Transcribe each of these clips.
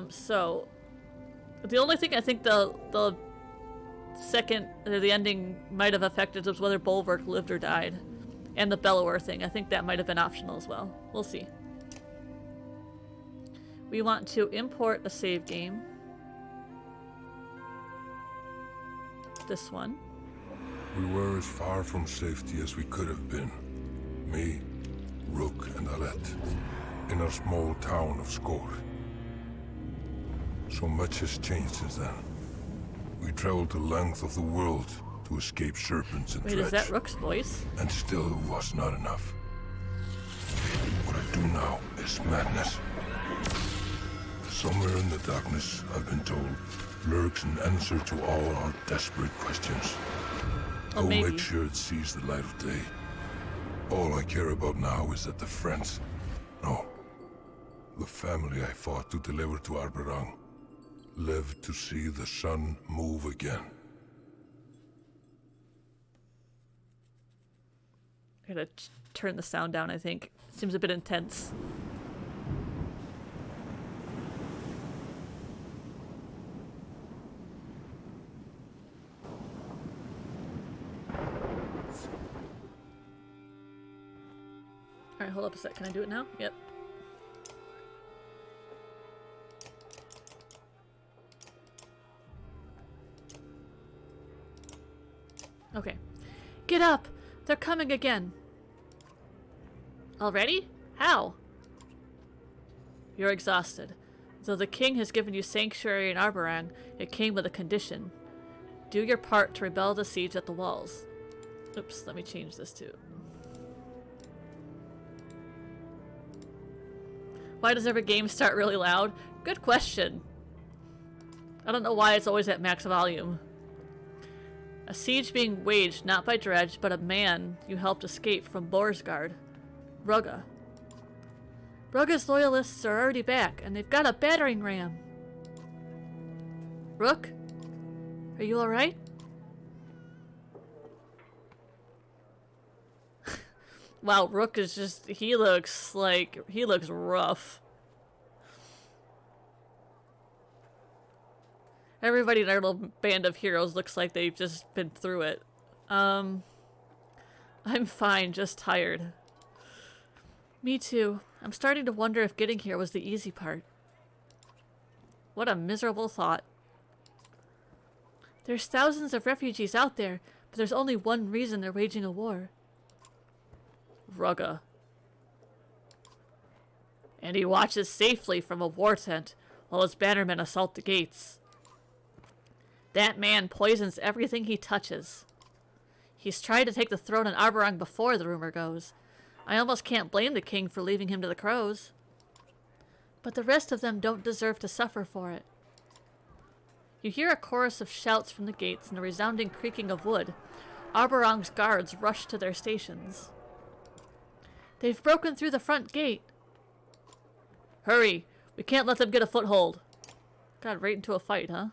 So the only thing I think the second or the ending might have affected was whether Bulwark lived or died. And the Bellower thing. I think that might have been optional as well. We'll see. We want to import a save game. This one. We were as far from safety as we could have been. Me, Rook, and Alette. In our small town of Skor. So much has changed since then. We traveled the length of the world to escape serpents and Wait, dredge. is that Rook's voice? And still it was not enough. What I do now is madness. Somewhere in the darkness, I've been told, lurks an answer to all our desperate questions. Oh, Go maybe. make sure it sees the light of day. All I care about now is that the friends, no, the family I fought to deliver to Arberang, live to see the sun move again. I gotta turn the sound down, I think. Seems a bit intense. Alright, hold up a sec. Can I do it now? Yep. Okay. Get up! They're coming again! Already? How? You're exhausted. Though the king has given you sanctuary in Arberang, it came with a condition. Do your part to rebel the siege at the walls. Oops, let me change this too. Why does every game start really loud? Good question. I don't know why it's always at max volume. A siege being waged not by Dredge, but a man you helped escape from Borsgard. Rugga. Rugga's loyalists are already back, and they've got a battering ram. Rook? Are you alright? Wow, Rook is just, he looks rough. Everybody in our little band of heroes looks like they've just been through it. I'm fine, just tired. Me too. I'm starting to wonder if getting here was the easy part. What a miserable thought. There's thousands of refugees out there, but there's only one reason they're waging a war. Rugga. And he watches safely from a war tent while his bannermen assault the gates. That man poisons everything he touches. He's tried to take the throne in Arberang before, the rumor goes. I almost can't blame the king for leaving him to the crows. But the rest of them don't deserve to suffer for it. You hear a chorus of shouts from the gates and a resounding creaking of wood. Arberang's guards rush to their stations. They've broken through the front gate. Hurry! We can't let them get a foothold. Got right into a fight, huh?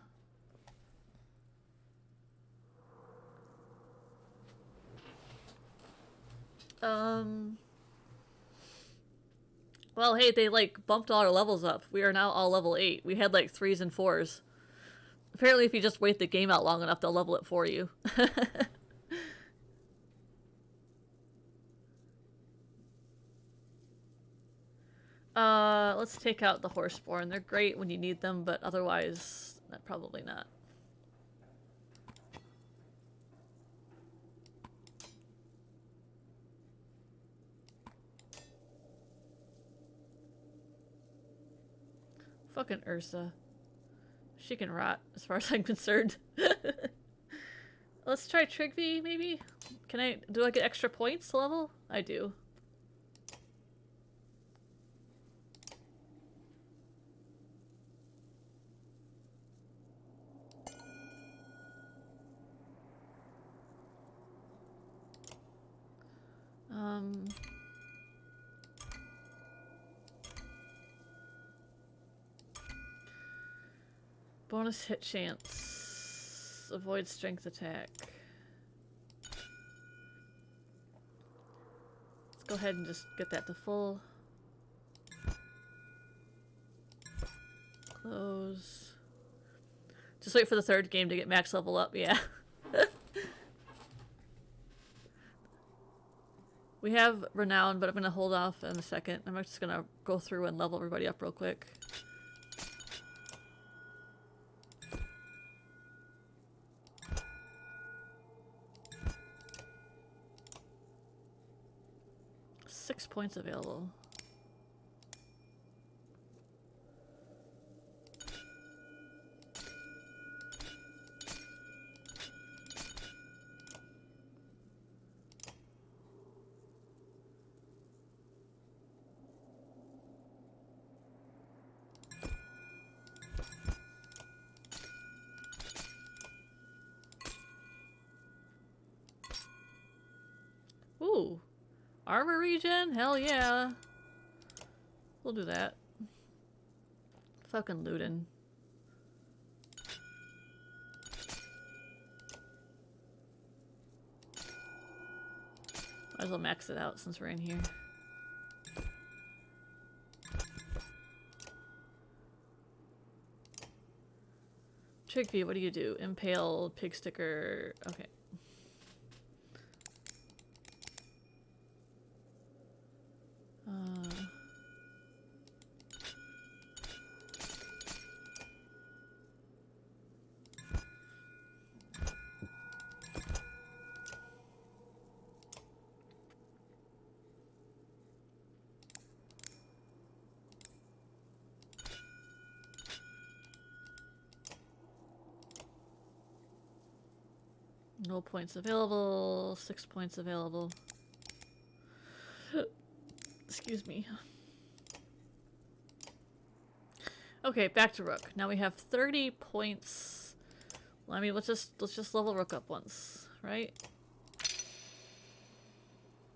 Well, hey, they, like, bumped all our levels up. We are now all level 8. We had, like, 3s and 4s. Apparently, if you just wait the game out long enough, they'll level it for you. Let's take out the Horseborn. They're great when you need them, but otherwise, probably not. Fucking Ursa. She can rot, as far as I'm concerned. Let's try Trigby, maybe? Do I get extra points to level? I do. Bonus hit chance. Avoid strength attack. Let's go ahead and just get that to full. Close. Just wait for the third game to get max level up, yeah. We have Renown, but I'm going to hold off in a second. I'm just going to go through and level everybody up real quick. Six points available. Ooh. Armor regen? Hell yeah. We'll do that. Fucking looting. Might as well max it out since we're in here. Trigby, what do you do? Impale, pig sticker. Okay. No points available. 6 points available. Excuse me. Okay, back to Rook. Now we have 30 points. Well, I mean, let's just level Rook up once, right?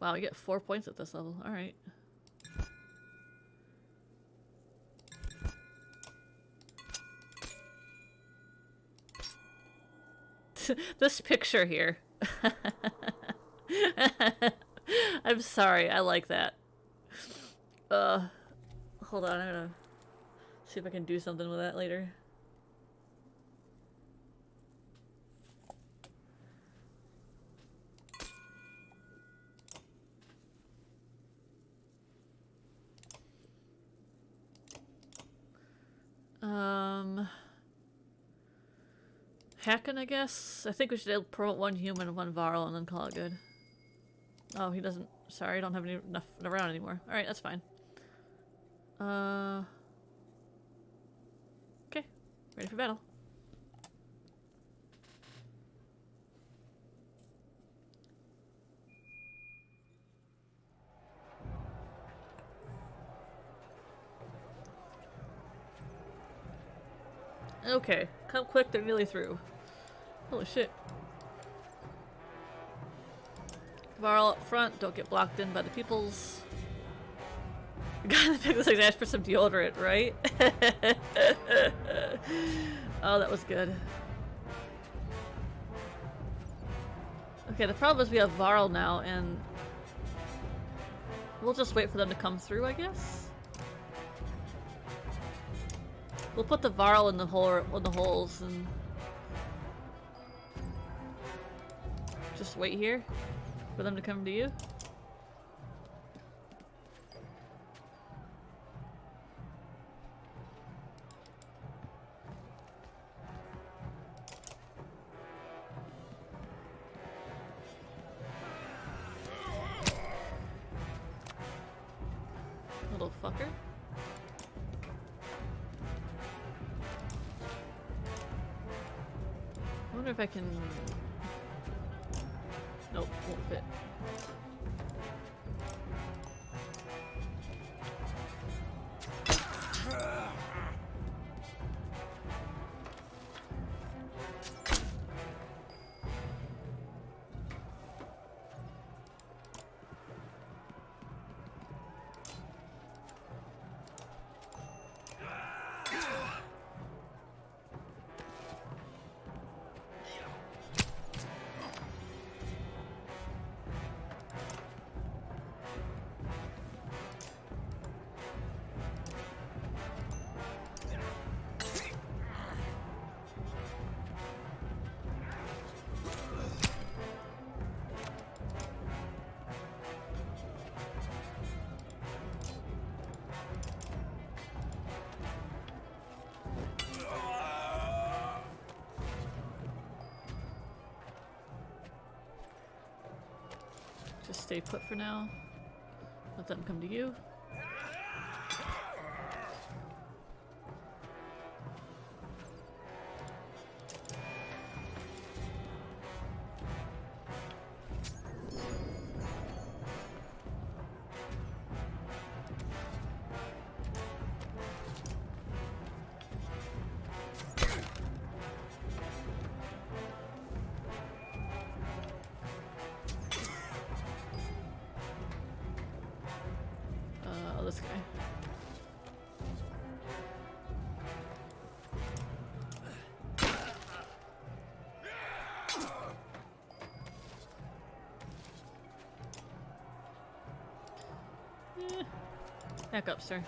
Wow, we get 4 points at this level. All right. This picture here. I'm sorry, I like that. Hold on, I'm gonna see if I can do something with that later. Hacking, I guess? I think we should promote one human and one Varl and then call it good. Oh, he doesn't. Sorry, I don't have enough around anymore. Alright, that's fine. Okay. Ready for battle. Okay. Come quick, they're nearly through. Holy shit. Varl up front, don't get blocked in by the peoples. The guy in the pick looks like asked for some deodorant, right? Oh, that was good. Okay, the problem is we have Varl now, and we'll just wait for them to come through, I guess. We'll put the Varl in the holes and just wait here for them to come to you. Little fucker. I wonder if I can... Nope, won't fit. just stay put for now. Let them come to you. This guy. Back up, sir.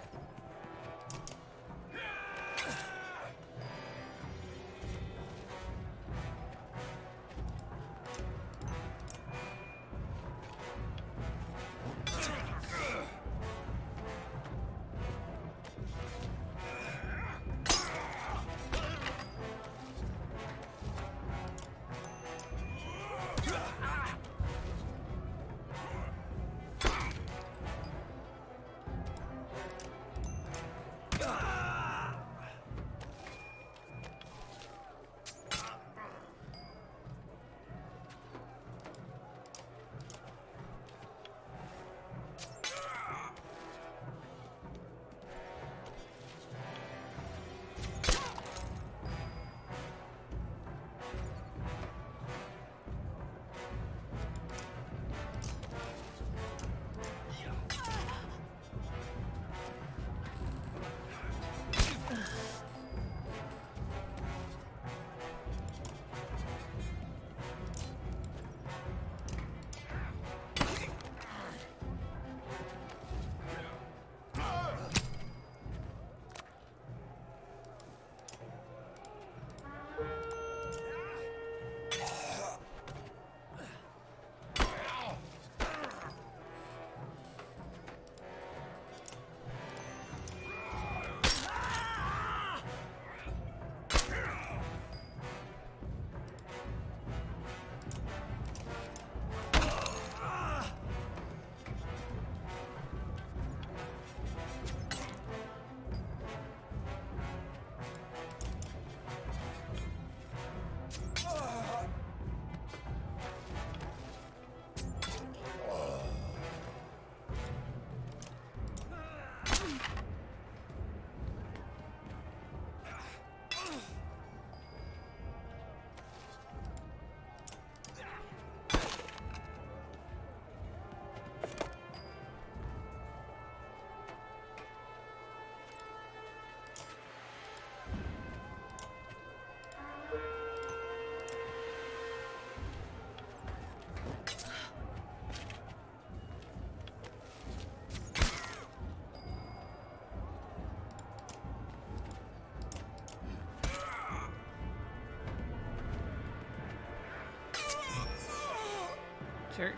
Jerk.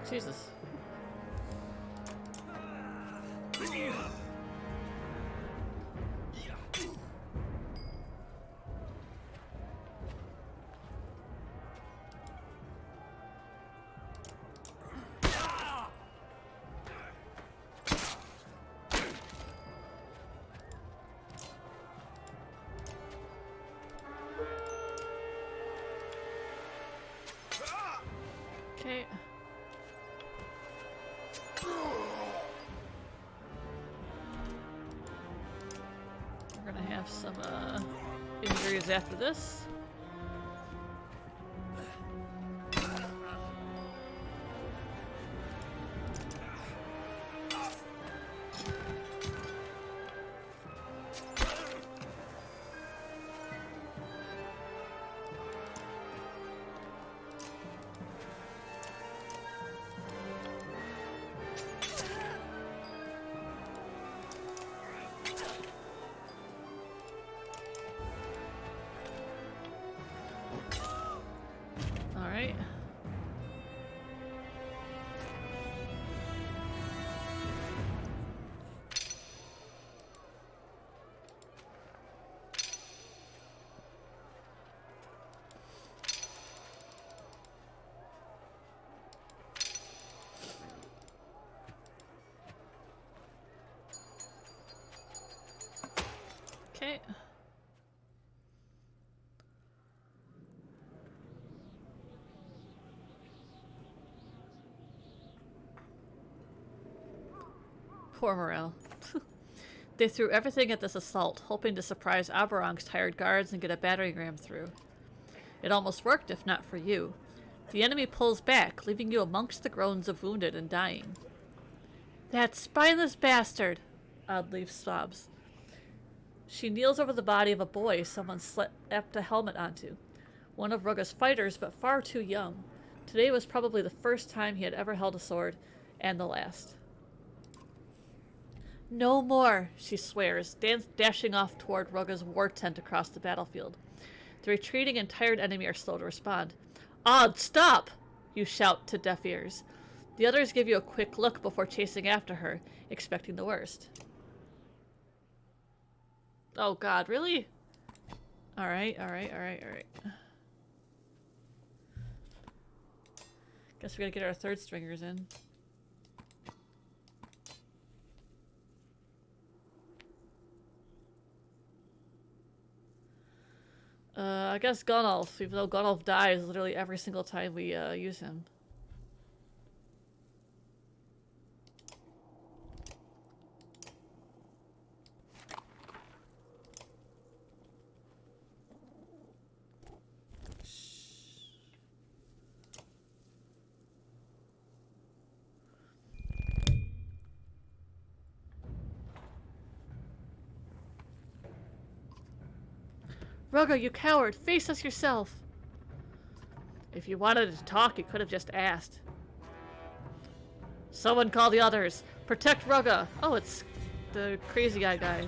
Jesus. Okay. We're gonna have some injuries after this. Poor morale. They threw everything at this assault, hoping to surprise Oberong's tired guards and get a battering ram through. It almost worked, if not for you. The enemy pulls back, leaving you amongst the groans of wounded and dying. That spineless bastard! Oddleif sobs. She kneels over the body of a boy someone slapped a helmet onto. One of Rugga's fighters, but far too young. Today was probably the first time he had ever held a sword, and the last. No more, she swears, dashing off toward Rugga's war tent across the battlefield. The retreating and tired enemy are slow to respond. Odd, stop! You shout to deaf ears. The others give you a quick look before chasing after her, expecting the worst. Oh god, really? Alright. Guess we gotta get our third stringers in. I guess Gunnulf, even though Gunnulf dies literally every single time we use him. Rugga, you coward! Face us yourself! If you wanted to talk, you could have just asked. Someone call the others! Protect Rugga! Oh, it's the crazy guy.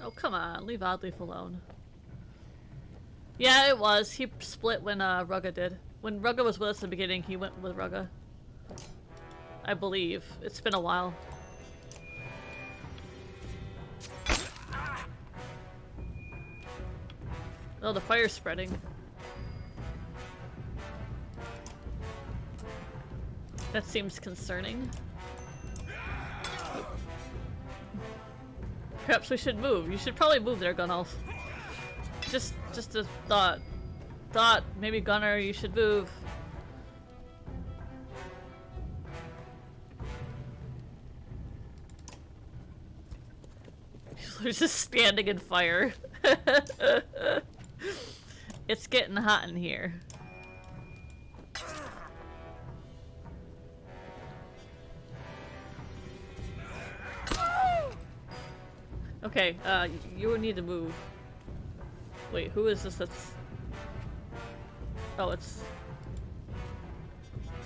Oh, come on. Leave Oddleif alone. Yeah, it was. He split when Rugga did. When Rugga was with us in the beginning, he went with Rugga. I believe. It's been a while. Oh, the fire's spreading. That seems concerning. Perhaps we should move. You should probably move there, Gunnulf. Just a thought. Maybe Gunnar, you should move. We're just standing in fire. It's getting hot in here. Okay, you need to move. Wait, who is this that's... Oh, it's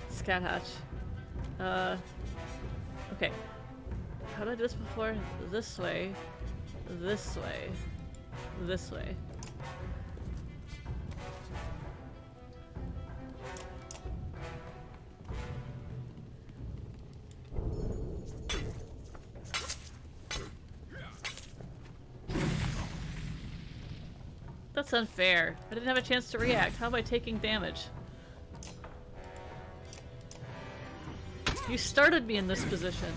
Scat Hatch. Okay. How did I do this before? This way. This way. This way. That's unfair. I didn't have a chance to react. How am I taking damage? You started me in this position.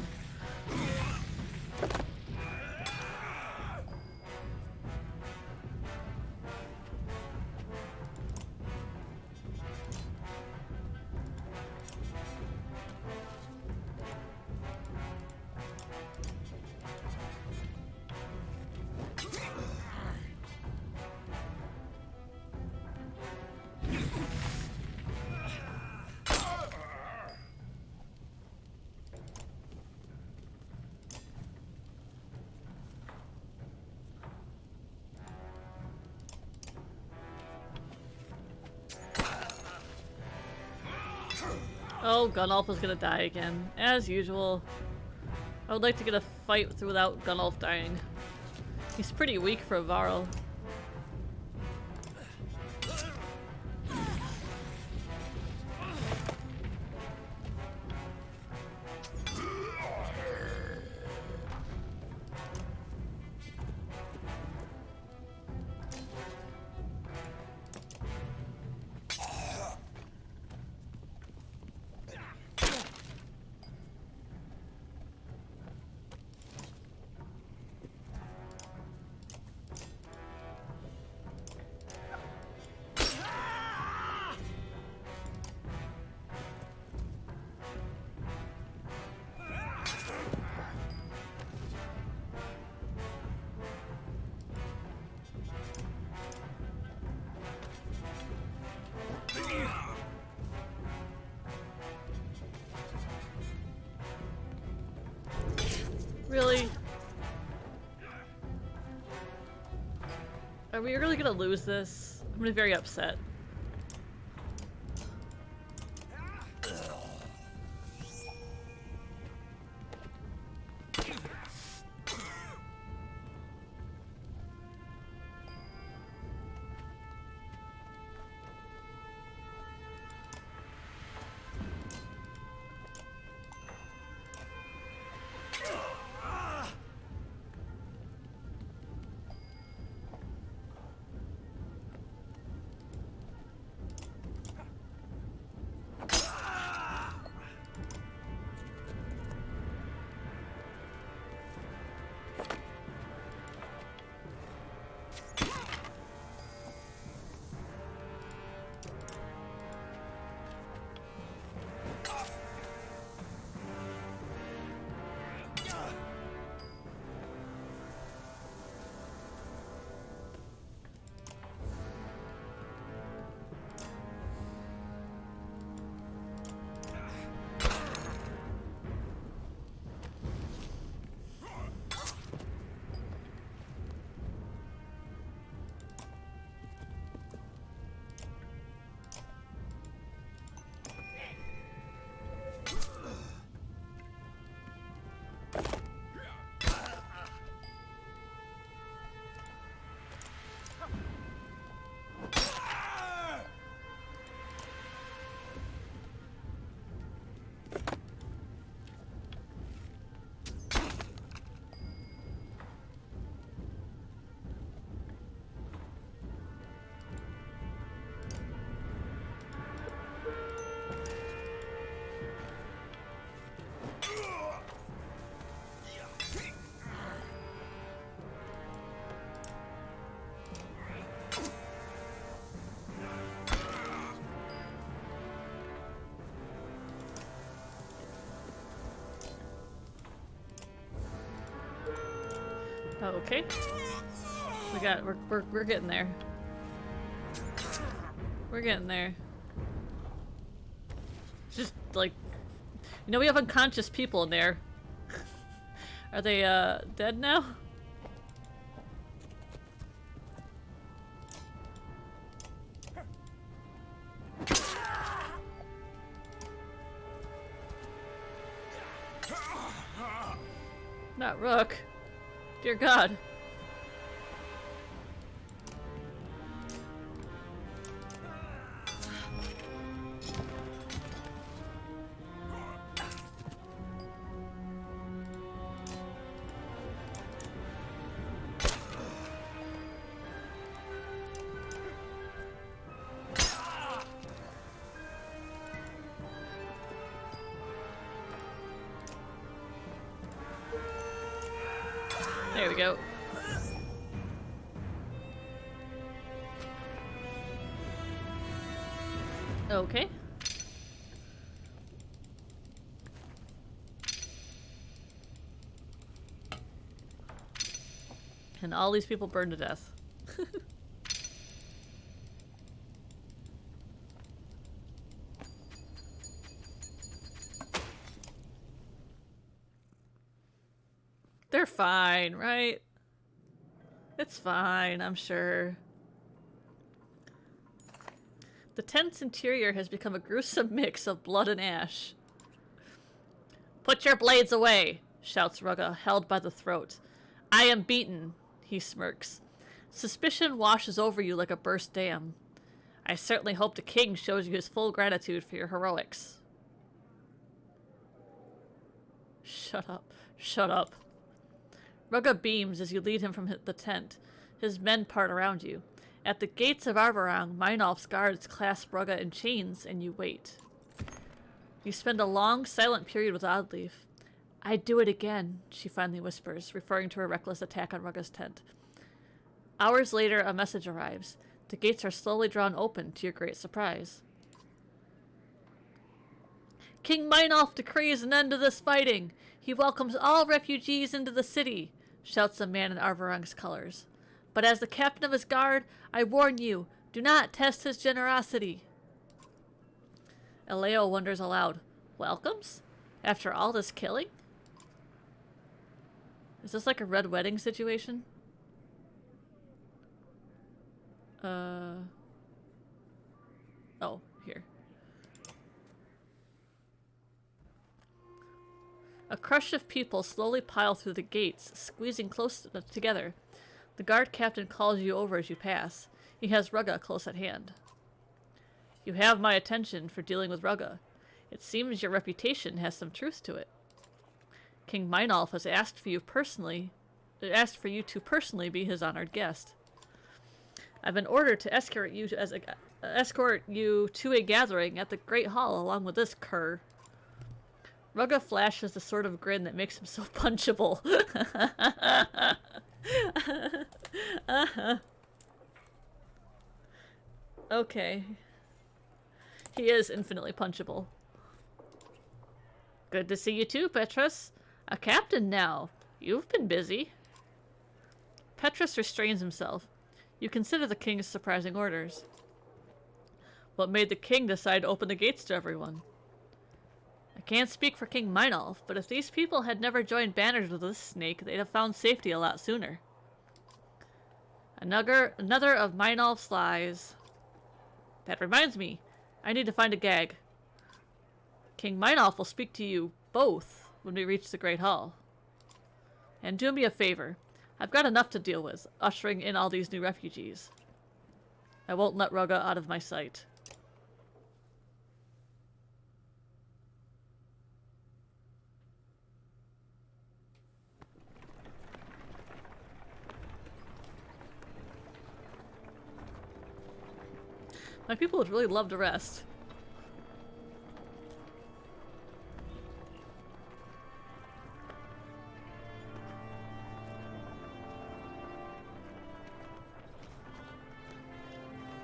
Oh, Gunnulf is gonna die again, as usual. I would like to get a fight without Gunnulf dying. He's pretty weak for a Varl. Really? Are we really gonna lose this? I'm gonna be very upset. Okay. We're getting there. We're getting there. Just like, you know, we have unconscious people in there. Are they dead now? Not Rook. Dear God. There we go. Okay. And all these people burned to death. They're fine, right? It's fine, I'm sure. The tent's interior has become a gruesome mix of blood and ash. Put your blades away, shouts Rugga, held by the throat. I am beaten, he smirks. Suspicion washes over you like a burst dam. I certainly hope the king shows you his full gratitude for your heroics. Shut up. Shut up. Rugga beams as you lead him from the tent. His men part around you. At the gates of Arborang, Meinolf's guards clasp Rugga in chains, and you wait. You spend a long, silent period with Oddleif. I'd do it again, she finally whispers, referring to her reckless attack on Rugga's tent. Hours later, a message arrives. The gates are slowly drawn open, to your great surprise. King Meinolf decrees an end to this fighting. He welcomes all refugees into the city, shouts a man in Arborang's colors. But as the captain of his guard, I warn you, do not test his generosity. Eleo wonders aloud, welcomes? After all this killing? Is this like a red wedding situation? Oh, here. A crush of people slowly pile through the gates, squeezing close together. The guard captain calls you over as you pass. He has Rugga close at hand. You have my attention for dealing with Rugga. It seems your reputation has some truth to it. King Meinolf has asked for you to personally be his honored guest. I've been ordered to escort you to a gathering at the Great Hall along with this cur. Rugga flashes the sort of grin that makes him so punchable. Okay. He is infinitely punchable. Good to see you too, Petrus. A captain now. You've been busy. Petrus restrains himself. You consider the king's surprising orders. What made the king decide to open the gates to everyone? I can't speak for King Meinolf, but if these people had never joined banners with this snake, they'd have found safety a lot sooner. Another of Meinolf's lies. That reminds me, I need to find a gag. King Meinolf will speak to you both when we reach the Great Hall. And do me a favor. I've got enough to deal with, ushering in all these new refugees. I won't let Rugga out of my sight. My people would really love to rest.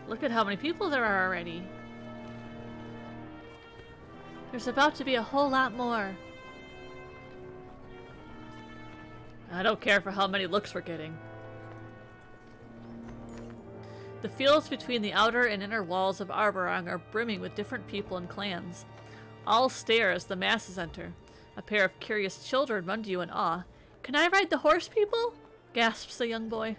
Look at how many people there are already. There's about to be a whole lot more. I don't care for how many looks we're getting. The fields between the outer and inner walls of Arborang are brimming with different people and clans. All stare as the masses enter. A pair of curious children run to you in awe. Can I ride the horse, people? Gasps the young boy.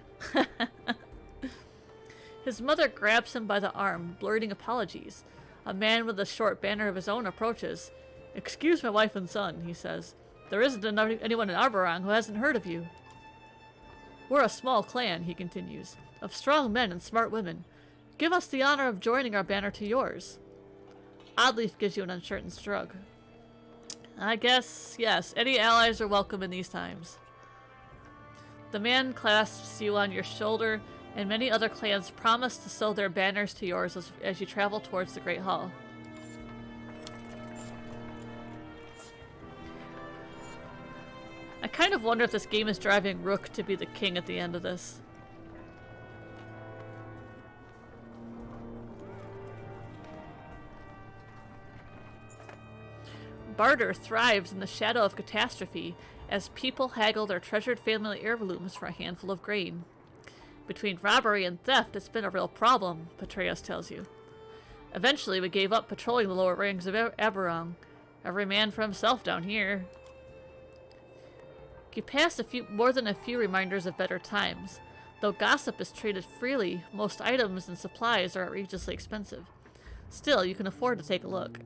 His mother grabs him by the arm, blurting apologies. A man with a short banner of his own approaches. Excuse my wife and son, he says. There isn't anyone in Arborang who hasn't heard of you. We're a small clan, he continues, of strong men and smart women. Give us the honor of joining our banner to yours. Oddleif gives you an uncertain shrug. I guess, yes, any allies are welcome in these times. The man clasps you on your shoulder, and many other clans promise to sew their banners to yours as you travel towards the Great Hall. I kind of wonder if this game is driving Rook to be the king at the end of this. Barter thrives in the shadow of catastrophe as people haggle their treasured family heirlooms for a handful of grain. Between robbery and theft, it's been a real problem, Patreus tells you. Eventually, we gave up patrolling the lower ranks of Arborang. Every man for himself down here. You pass more than a few reminders of better times. Though gossip is traded freely, most items and supplies are outrageously expensive. Still, you can afford to take a look.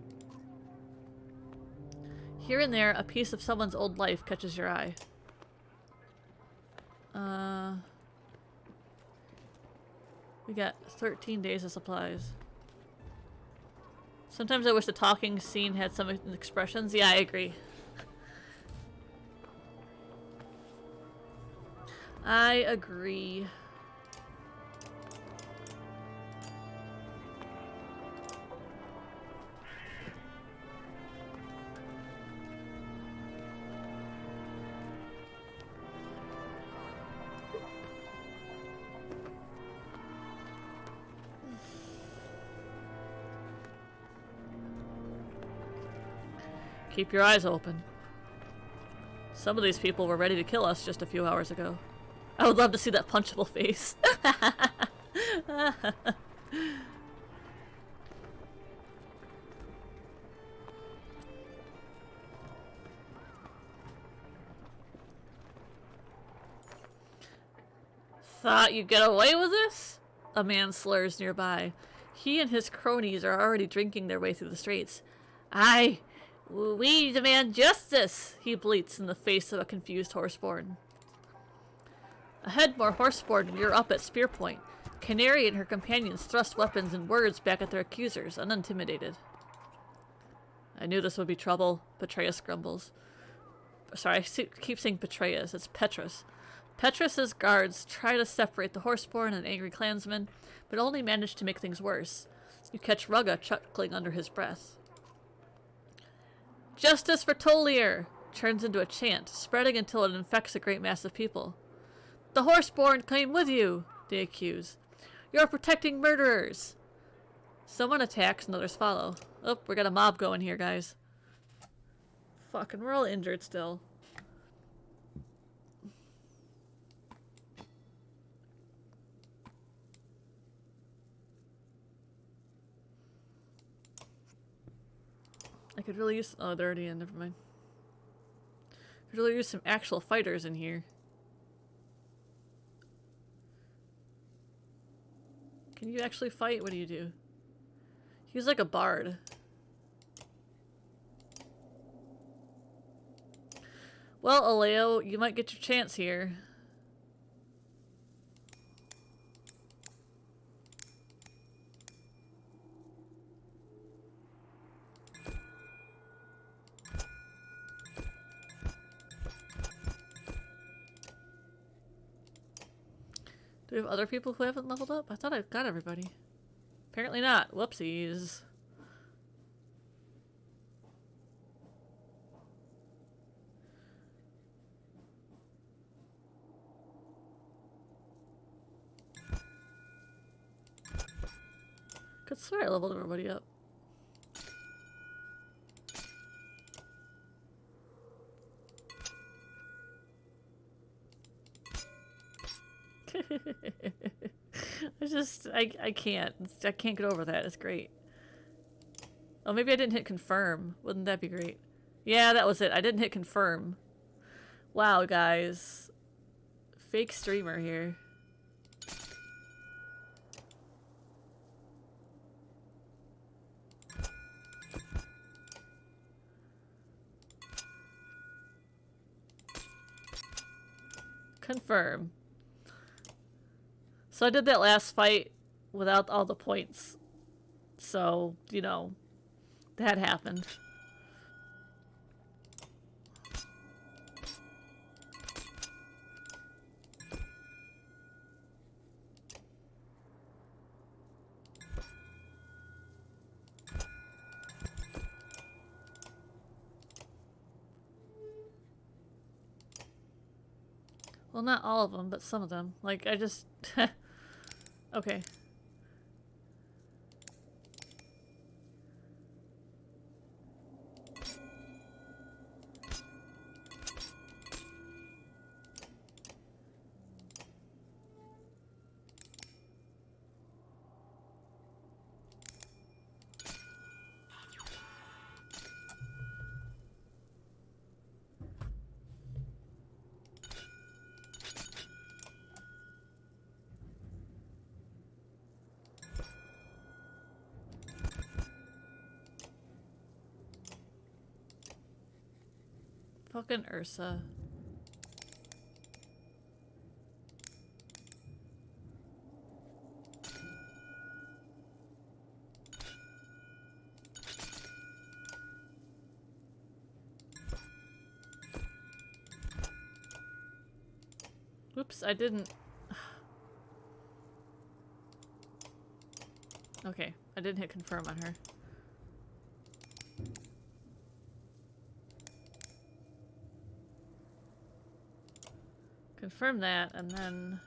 Here and there, a piece of someone's old life catches your eye. We got 13 days of supplies. Sometimes I wish the talking scene had some expressions. Yeah, I agree. I agree. Keep your eyes open. Some of these people were ready to kill us just a few hours ago. I would love to see that punchable face. thought you'd get away with this? A man slurs nearby. He and his cronies are already drinking their way through the streets. Aye, we demand justice, he bleats in the face of a confused horseborn. Ahead, more horseborn rear up at spear point. Canary and her companions thrust weapons and words back at their accusers, unintimidated. I knew this would be trouble, Petraeus grumbles. Sorry, I keep saying Petraeus. It's Petrus. Petrus's guards try to separate the horseborn and angry clansmen, but only manage to make things worse. You catch Rugga chuckling under his breath. Justice for Tolier! Turns into a chant, spreading until it infects a great mass of people. The horseborn came with you, they accuse. You're protecting murderers! Someone attacks and others follow. Oh, we got a mob going here, guys. Fucking, we're all injured still. I could really use... Oh, they're already in. Never mind. Could really use some actual fighters in here. Can you actually fight? What do you do? He's like a bard. Well, Aleo, you might get your chance here. Do we have other people who haven't leveled up? I thought I got everybody. Apparently not. Whoopsies. Could swear I leveled everybody up. I can't. I can't get over that. It's great. Oh, maybe I didn't hit confirm. Wouldn't that be great? Yeah, that was it. I didn't hit confirm. Wow, guys. Fake streamer here. Confirm. So I did that last fight without all the points. So, you know, that happened. Well, not all of them, but some of them. Like, I just... Okay. Fucking Ursa. Oops, I didn't... Okay, I didn't hit confirm on her. Confirm that, and then...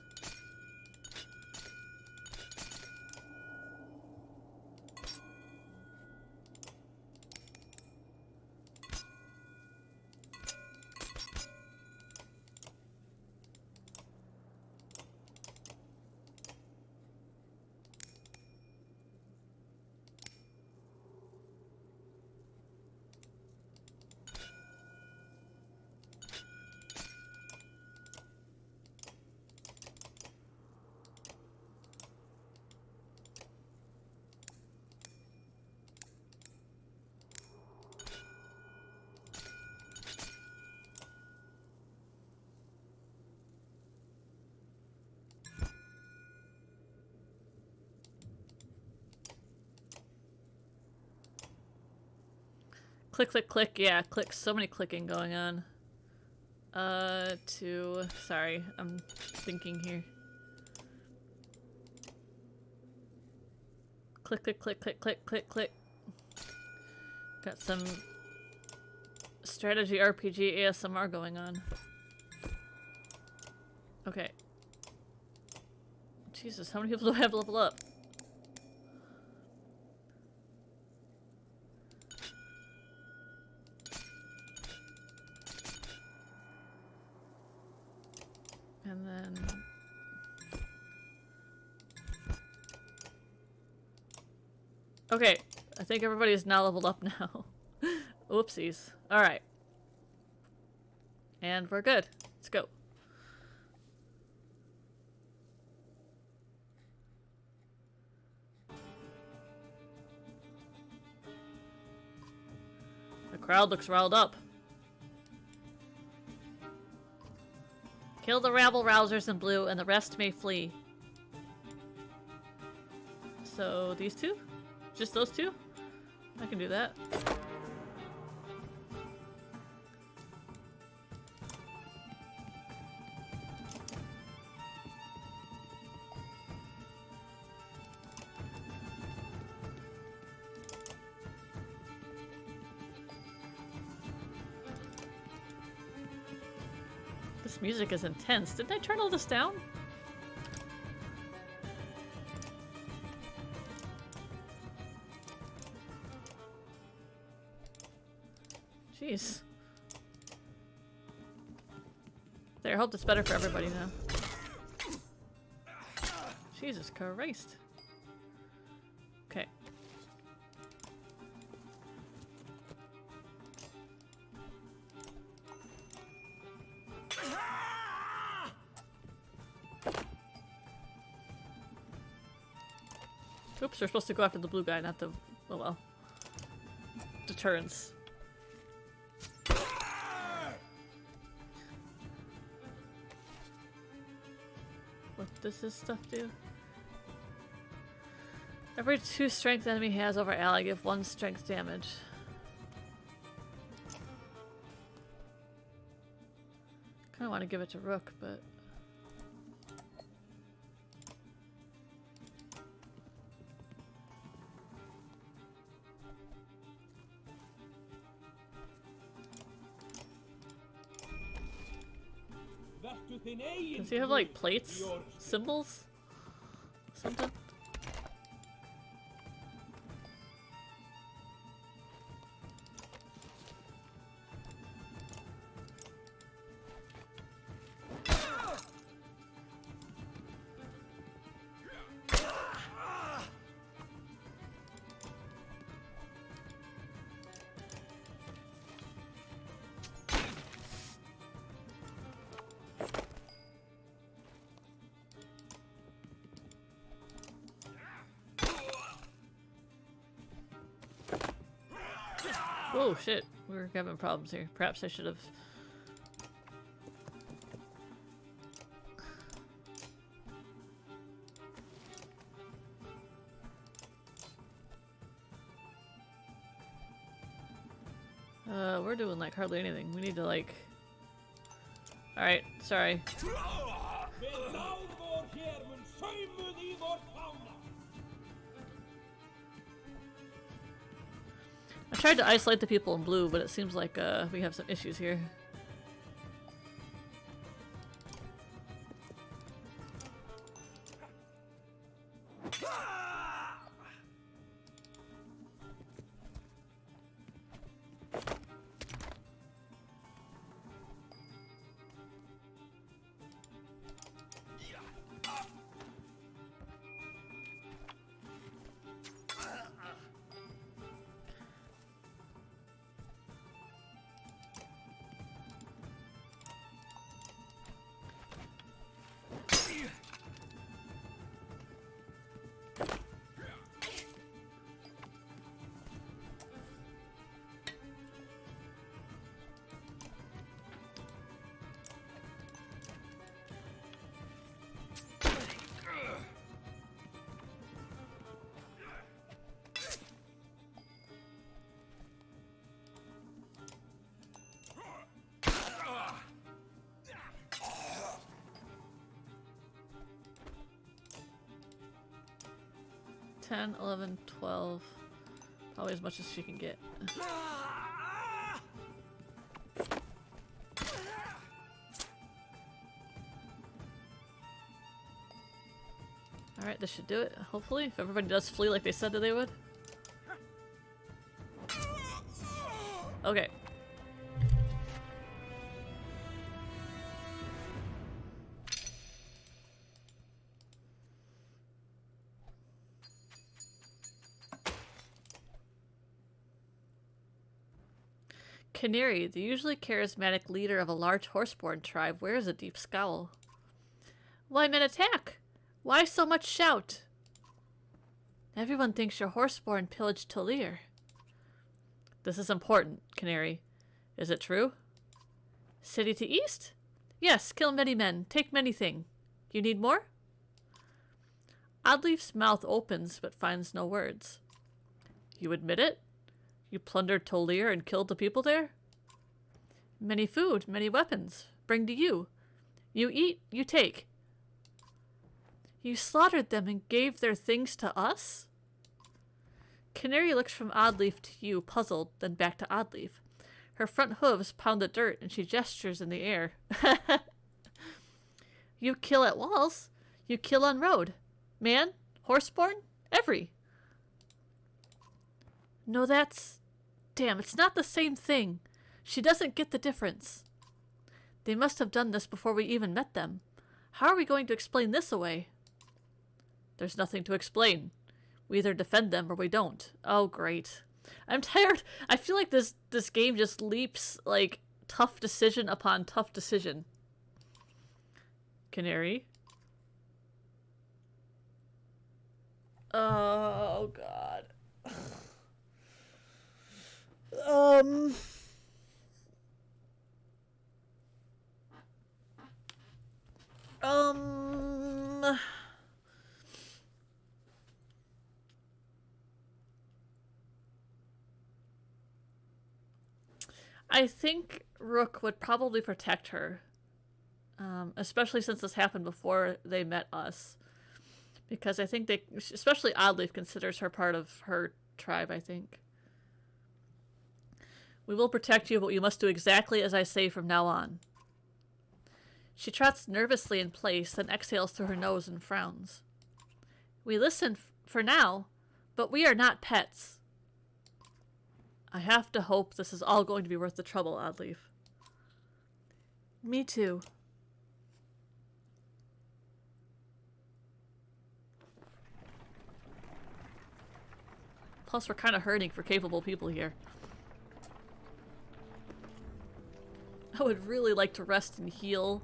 Click, click, click. Yeah, click. So many clicking going on. Sorry, I'm thinking here. Click, click, click, click, click, click, click. Got some strategy RPG ASMR going on. Okay. Jesus, how many people do I have level up? And then... Okay, I think everybody is now leveled up now. Oopsies. Alright. And we're good. Let's go. The crowd looks riled up. Kill the rabble-rousers in blue and the rest may flee. So, these two? Just those two? I can do that. This music is intense. Didn't I turn all this down? Jeez. There, I hope it's better for everybody now. Jesus Christ. Okay. Oops, we're supposed to go after the blue guy, not the... oh well. Deterrence. What does this stuff do? Every 2 strength enemy has over ally, give 1 strength damage. Kinda want to give it to Rook, but... Does he have like plates? Symbols? Something? Oh shit, we're having problems here. Perhaps I should have... we're doing like hardly anything. We need to like... Alright, sorry. I tried to isolate the people in blue, but it seems like we have some issues here. 10, 11, 12. Probably as much as she can get. Alright, this should do it, hopefully. If everybody does flee like they said that they would. Okay. Canary, the usually charismatic leader of a large horseborn tribe, wears a deep scowl. Why men attack? Why so much shout? Everyone thinks your horseborn pillaged Tolir. This is important, Canary. Is it true? City to east? Yes, kill many men, take many thing. You need more? Oddleif's mouth opens but finds no words. You admit it? You plundered Tolir and killed the people there? Many food, many weapons. Bring to you. You eat, you take. You slaughtered them and gave their things to us? Canary looks from Oddleif to you, puzzled, then back to Oddleif. Her front hooves pound the dirt and she gestures in the air. You kill at walls. You kill on road. Man, horseborn, every. No, that's... Damn, it's not the same thing. She doesn't get the difference. They must have done this before we even met them. How are we going to explain this away? There's nothing to explain. We either defend them or we don't. Oh, great. I'm tired. I feel like this game just leaps, like, tough decision upon tough decision. Canary? Oh, God. I think Rook would probably protect her. Especially since this happened before they met us. Because I think they, especially Oddleif, considers her part of her tribe, I think. We will protect you, but you must do exactly as I say from now on. She trots nervously in place, then exhales through her nose and frowns. We listen for now, but we are not pets. I have to hope this is all going to be worth the trouble, Oddleif. Me too. Plus, we're kind of hurting for capable people here. I would really like to rest and heal.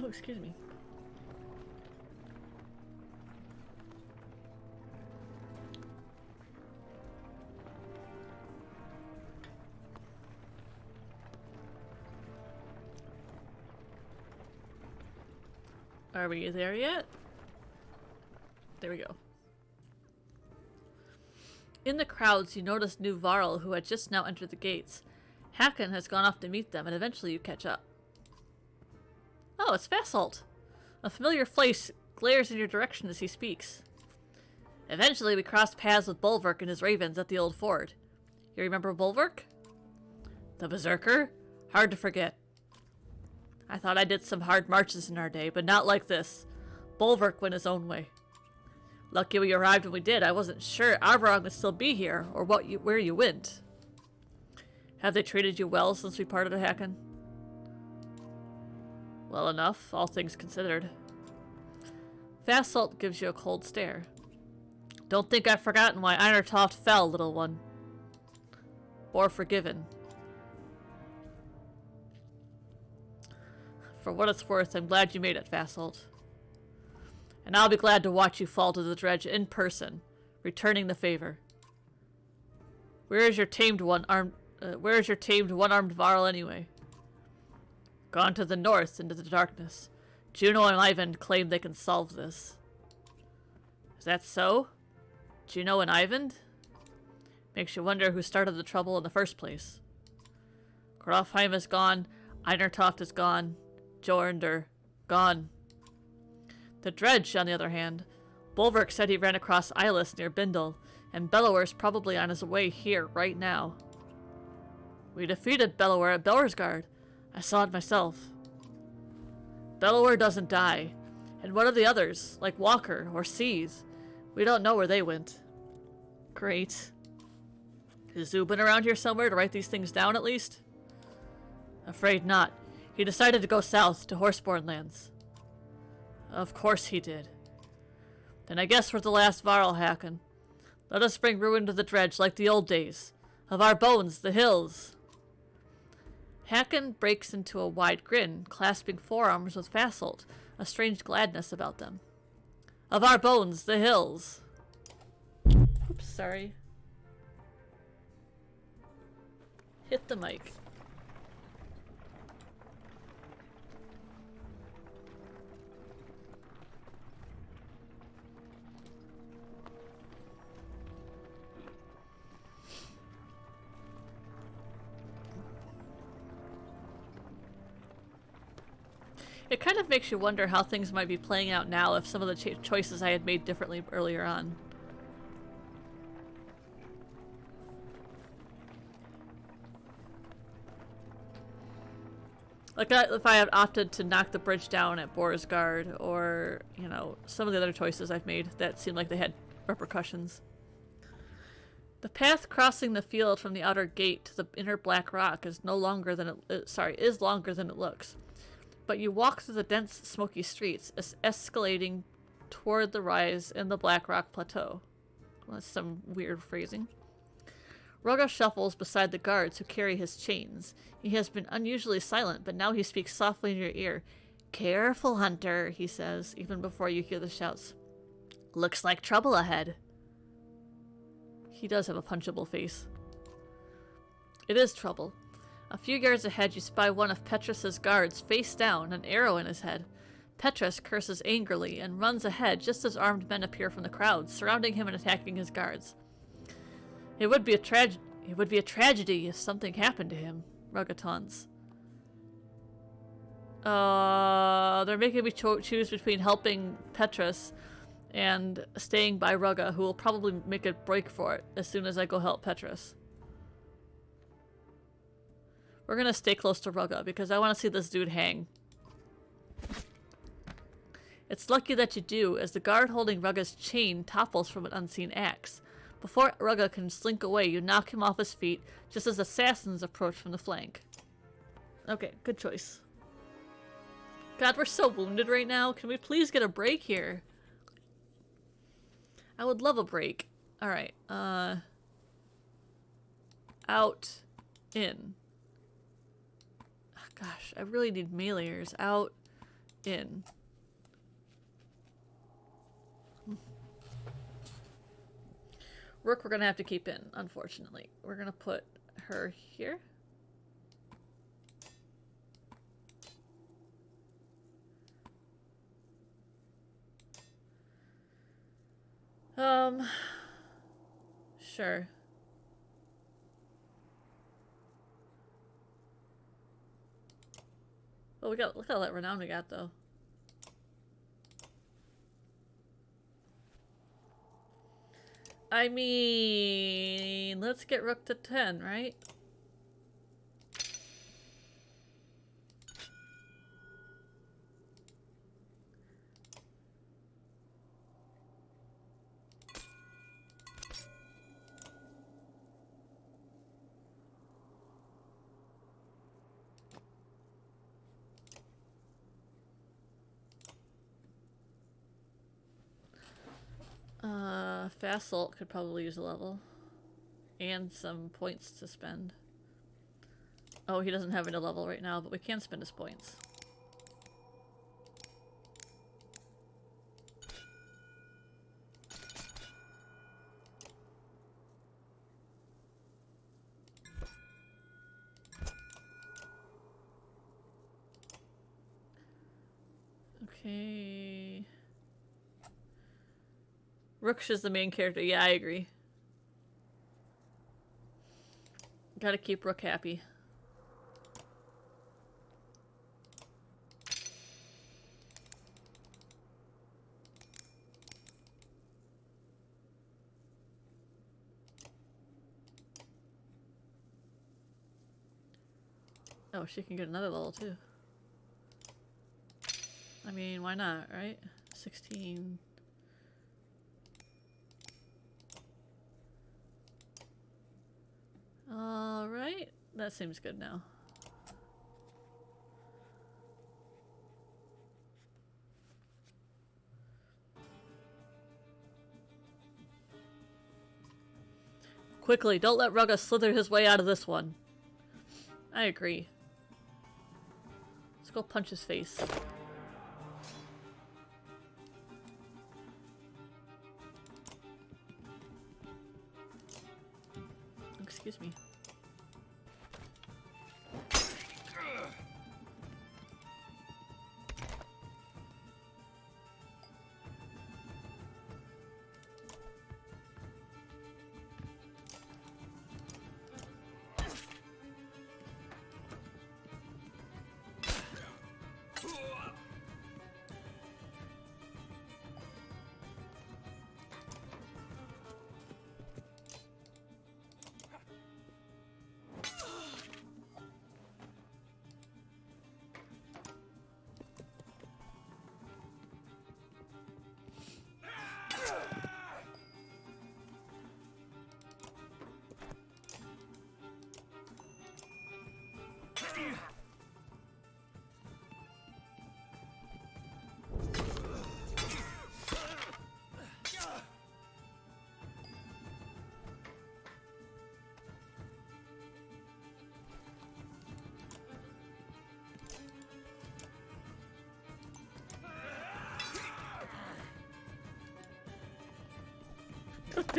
Oh, excuse me. Are we there yet? There we go. In the crowds, you notice new Varl, who had just now entered the gates. Hakon has gone off to meet them, and eventually you catch up. Oh, it's Vassalt. A familiar face glares in your direction as he speaks. Eventually, we crossed paths with Bulwark and his ravens at the old ford. You remember Bulwark? The Berserker? Hard to forget. I thought I did some hard marches in our day, but not like this. Bulwark went his own way. Lucky we arrived when we did. I wasn't sure Arberong would still be here, or where you went. Have they treated you well since we parted, Hakon? Well enough, all things considered. Vassalt gives you a cold stare. Don't think I've forgotten why Einertoft fell, little one. Or forgiven. For what it's worth, I'm glad you made it, Vassalt. And I'll be glad to watch you fall to the dredge in person, returning the favor. Where is your tamed one-armed Varl anyway? Gone to the north into the darkness. Juno and Ivan claim they can solve this. Is that so? Juno and Ivan? Makes you wonder who started the trouble in the first place. Grofheim is gone. Einertoft is gone. Jornder, gone. The Dredge, on the other hand. Bulwark said he ran across Eyeless near Bindle, and Bellower's probably on his way here right now. We defeated Bellower at Bellersgard. I saw it myself. Bellower doesn't die. And what of the others, like Walker or Seas? We don't know where they went. Great. Is Zubin around here somewhere to write these things down at least? Afraid not. He decided to go south to Horseborn lands. Of course he did. Then I guess we're the last Varl Hacken. Let us bring ruin to the Dredge like the old days. Of our bones, the hills. Hacken breaks into a wide grin, clasping forearms with Fasolt, a strange gladness about them. Of our bones, the hills. Oops, sorry. Hit the mic. It kind of makes you wonder how things might be playing out now if some of the choices I had made differently earlier on. Like if I had opted to knock the bridge down at Borisgard, or, you know, some of the other choices I've made that seemed like they had repercussions. The path crossing the field from the outer gate to the inner black rock is longer than it looks. But you walk through the dense, smoky streets, escalating toward the rise in the Black Rock Plateau. Well, that's some weird phrasing. Rugga shuffles beside the guards who carry his chains. He has been unusually silent, but now he speaks softly in your ear. Careful, Hunter, he says, even before you hear the shouts. Looks like trouble ahead. He does have a punchable face. It is trouble. A few yards ahead, you spy one of Petrus's guards face down, an arrow in his head. Petrus curses angrily and runs ahead just as armed men appear from the crowd, surrounding him and attacking his guards. It would be a tragedy if something happened to him, Rugga taunts. They're making me choose between helping Petrus and staying by Rugga, who will probably make a break for it as soon as I go help Petrus. We're gonna stay close to Rugga because I want to see this dude hang. It's lucky that you do, as the guard holding Rugga's chain topples from an unseen axe. Before Rugga can slink away, you knock him off his feet, just as assassins approach from the flank. Okay, good choice. God, we're so wounded right now. Can we please get a break here? I would love a break. Alright, out, in. Gosh, I really need meleeers. Out, in. Rook we're gonna have to keep in, unfortunately. We're gonna put her here. Sure. Well, look at all that renown we got, though. I mean, let's get Rook to 10, right? Fasolt could probably use a level. And some points to spend. Oh, he doesn't have any level right now, but we can spend his points. Okay. Rooks is the main character. Yeah, I agree. Gotta keep Rook happy. Oh, she can get another level too. I mean, why not, right? 16. Alright, that seems good now. Quickly, don't let Rugga slither his way out of this one. I agree. Let's go punch his face. Excuse me.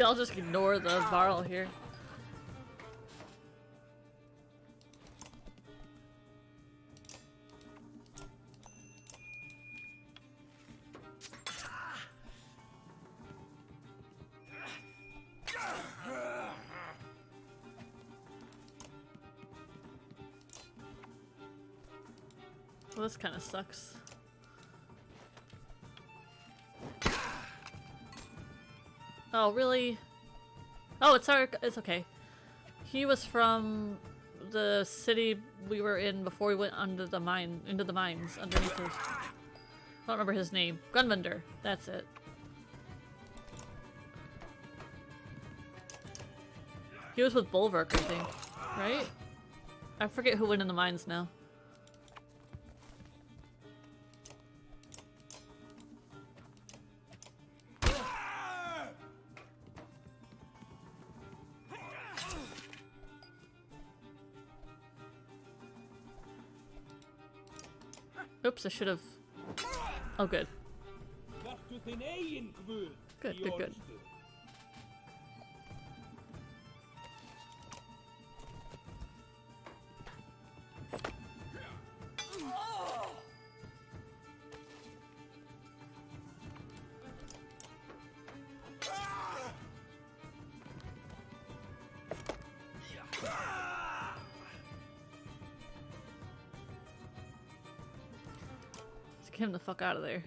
I'll just ignore the Varl here. Well, this kind of sucks. Oh, really? Oh, it's okay. He was from the city we were in before we went into the mines underneath his... I don't remember his name. Gunmender. That's it. He was with Bulwark, I think. Right? I forget who went in the mines now. Oops, I should have... Oh, good. Good, good, good. Get him the fuck out of there.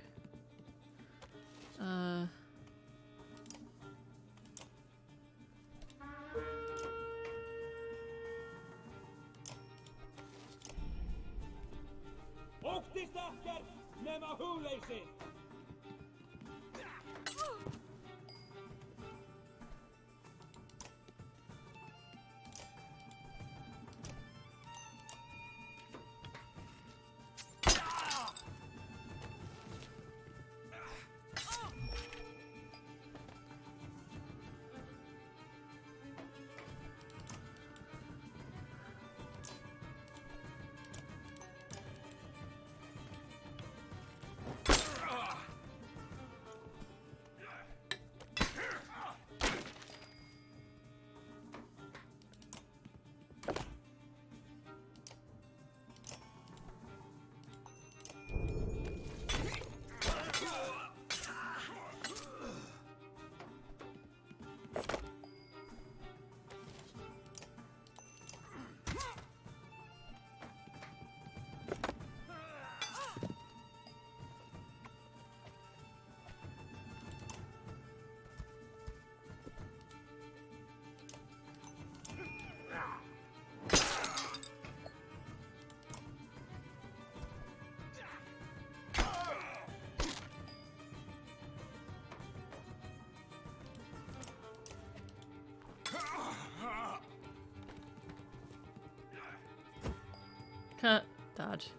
Dodge.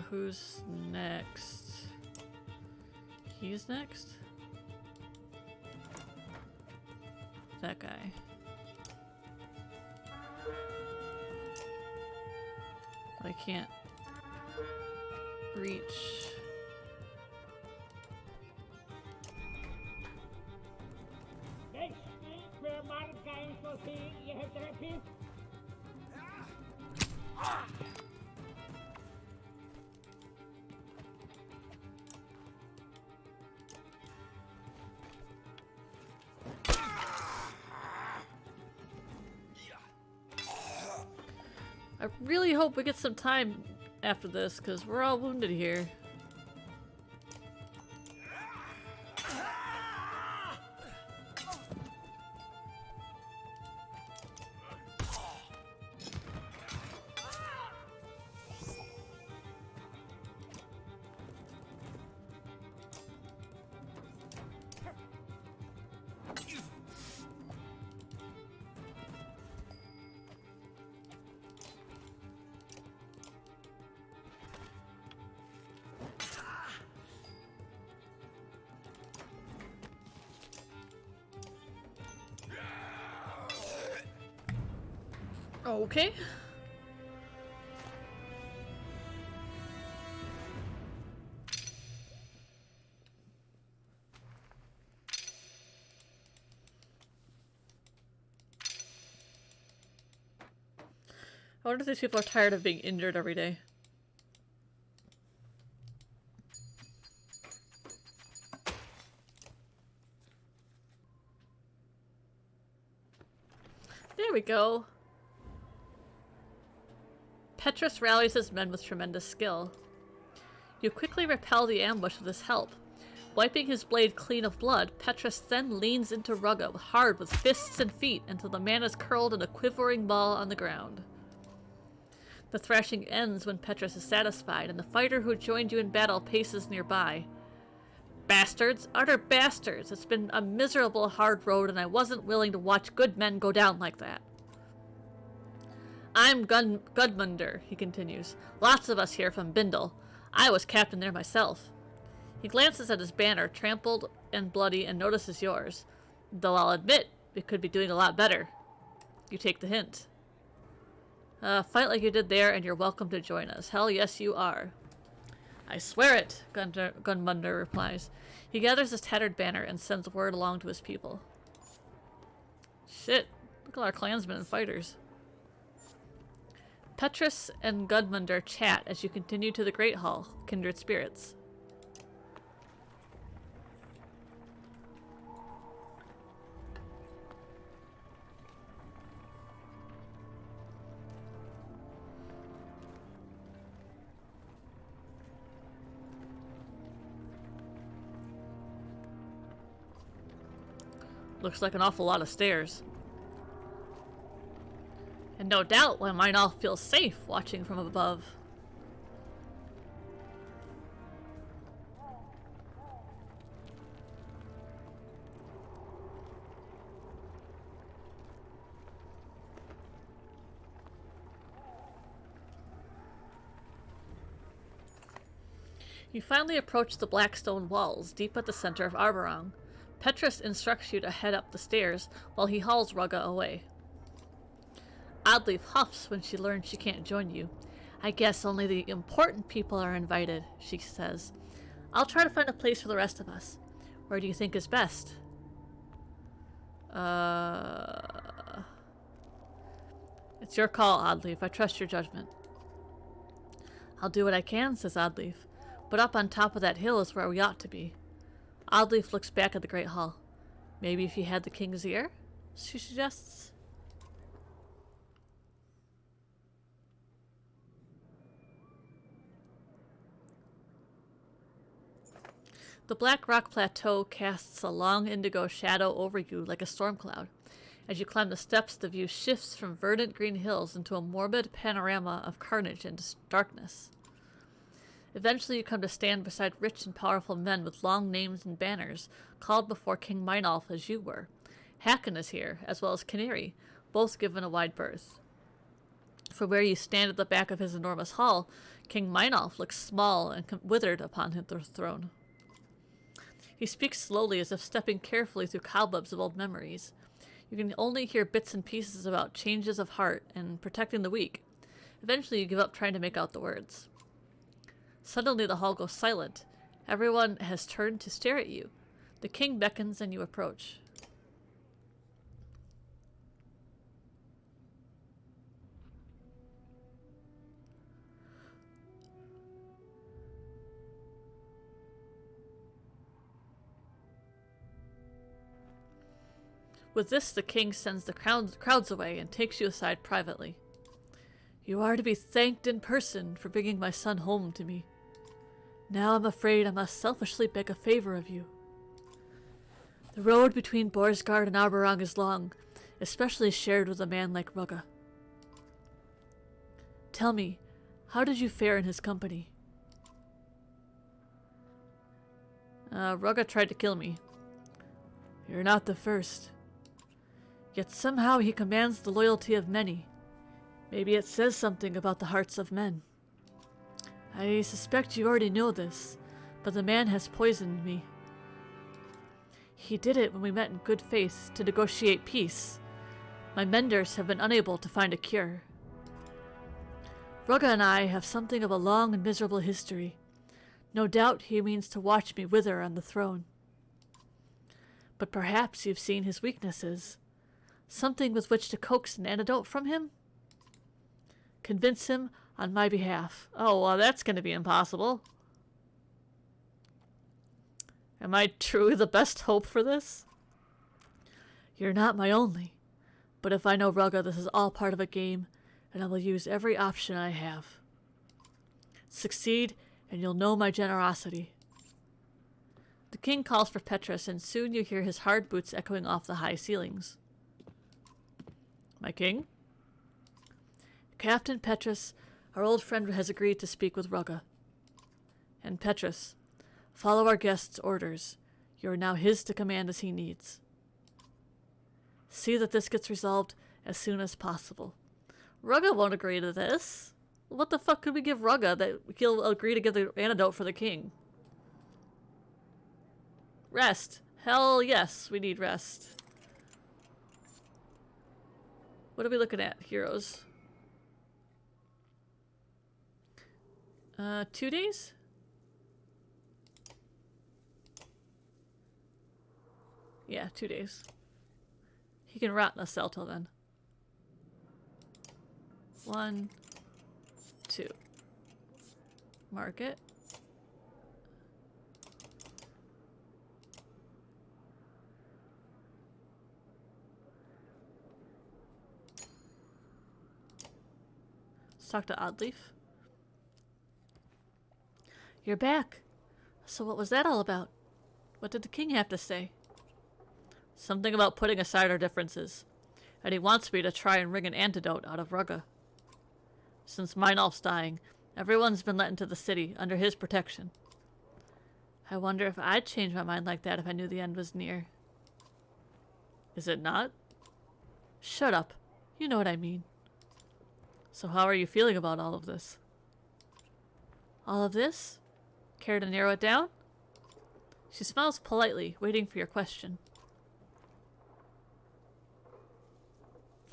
Who's next? He's next? That guy. I can't reach. I really hope we get some time after this, because we're all wounded here. Okay. I wonder if these people are tired of being injured every day. There we go. Petrus rallies his men with tremendous skill. You quickly repel the ambush with his help. Wiping his blade clean of blood, Petrus then leans into Rugga hard with fists and feet until the man is curled in a quivering ball on the ground. The thrashing ends when Petrus is satisfied, and the fighter who joined you in battle paces nearby. Bastards! Utter bastards! It's been a miserable, hard road, and I wasn't willing to watch good men go down like that. I'm Gudmundur, he continues. Lots of us here from Bindle. I was captain there myself. He glances at his banner, trampled and bloody, and notices yours. Though I'll admit, we could be doing a lot better. You take the hint. Fight like you did there, and you're welcome to join us. Hell yes, you are. I swear it, Gudmundur replies. He gathers his tattered banner and sends word along to his people. Shit, look at our clansmen and fighters. Petrus and Gudmundur chat as you continue to the Great Hall, kindred spirits. Looks like an awful lot of stairs. And no doubt one might all feel safe watching from above. You finally approach the black stone walls, deep at the center of Arborong. Petrus instructs you to head up the stairs, while he hauls Rugga away. Oddleif huffs when she learns she can't join you. I guess only the important people are invited, she says. I'll try to find a place for the rest of us. Where do you think is best? It's your call, Oddleif. I trust your judgment. I'll do what I can, says Oddleif. But up on top of that hill is where we ought to be. Oddleif looks back at the Great Hall. Maybe if you had the king's ear? She suggests. The black rock plateau casts a long indigo shadow over you like a storm cloud. As you climb the steps, the view shifts from verdant green hills into a morbid panorama of carnage and darkness. Eventually you come to stand beside rich and powerful men with long names and banners, called before King Meinolf as you were. Hakon is here, as well as Canary, both given a wide berth. From where you stand at the back of his enormous hall, King Meinolf looks small and withered upon the throne. He speaks slowly, as if stepping carefully through cobwebs of old memories. You can only hear bits and pieces about changes of heart and protecting the weak. Eventually you give up trying to make out the words. Suddenly the hall goes silent. Everyone has turned to stare at you. The king beckons and you approach. With this, the king sends the crowds away and takes you aside privately. You are to be thanked in person for bringing my son home to me. Now I'm afraid I must selfishly beg a favor of you. The road between Borsgard and Arberang is long, especially shared with a man like Rugga. Tell me, how did you fare in his company? Rugga tried to kill me. You're not the first. Yet somehow he commands the loyalty of many. Maybe it says something about the hearts of men. I suspect you already know this, but the man has poisoned me. He did it when we met in good faith to negotiate peace. My menders have been unable to find a cure. Rugga and I have something of a long and miserable history. No doubt he means to watch me wither on the throne. But perhaps you've seen his weaknesses. Something with which to coax an antidote from him? Convince him on my behalf. Oh, well, that's going to be impossible. Am I truly the best hope for this? You're not my only. But if I know Rugga, this is all part of a game, and I will use every option I have. Succeed, and you'll know my generosity. The king calls for Petrus, and soon you hear his hard boots echoing off the high ceilings. My king? Captain Petrus, our old friend, has agreed to speak with Rugga. And Petrus, follow our guest's orders. You are now his to command as he needs. See that this gets resolved as soon as possible. Rugga won't agree to this. What the fuck could we give Rugga that he'll agree to give the antidote for the king? Rest. Hell yes, we need rest. What are we looking at, heroes? 2 days? Yeah, 2 days. He can rot in a cell till then. 1, 2. Mark it. Let's talk to Oddleif. You're back. So what was that all about? What did the king have to say? Something about putting aside our differences. And he wants me to try and wring an antidote out of Rugga. Since Meinolf's dying, everyone's been let into the city under his protection. I wonder if I'd change my mind like that if I knew the end was near. Is it not? Shut up. You know what I mean. So how are you feeling about all of this? All of this? Care to narrow it down? She smiles politely, waiting for your question.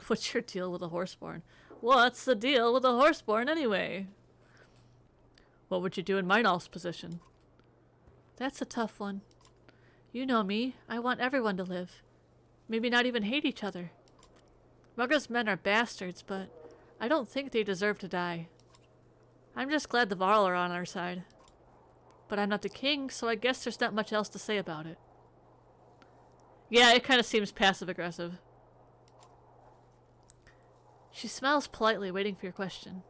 What's your deal with a horseborn? What's the deal with a horseborn anyway? What would you do in Meinolf's position? That's a tough one. You know me. I want everyone to live. Maybe not even hate each other. Rugga's men are bastards, but I don't think they deserve to die. I'm just glad the Varl are on our side. But I'm not the king, so I guess there's not much else to say about it. Yeah, it kind of seems passive-aggressive. She smiles politely, waiting for your question.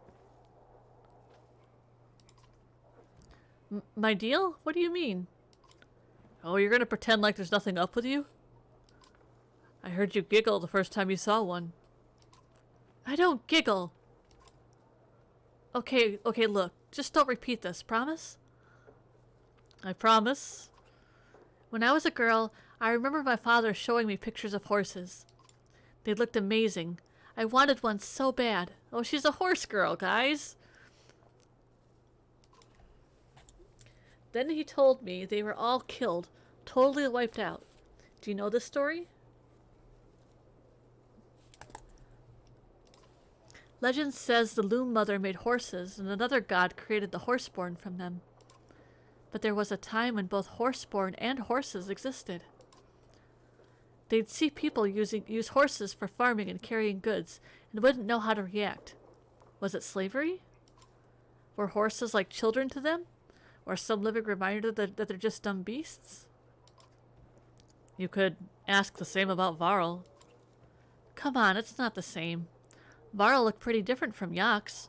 My deal? What do you mean? Oh, you're gonna pretend like there's nothing up with you? I heard you giggle the first time you saw one. I don't giggle. Okay, look. Just don't repeat this, promise? I promise. When I was a girl, I remember my father showing me pictures of horses. They looked amazing. I wanted one so bad. Oh, she's a horse girl, guys. Then he told me they were all killed, totally wiped out. Do you know this story? Legend says the Loom Mother made horses, and another god created the horseborn from them. But there was a time when both horseborn and horses existed. They'd see people use horses for farming and carrying goods, and wouldn't know how to react. Was it slavery? Were horses like children to them? Or some living reminder that they're just dumb beasts? You could ask the same about Varl. Come on, it's not the same. Varl looked pretty different from Yax.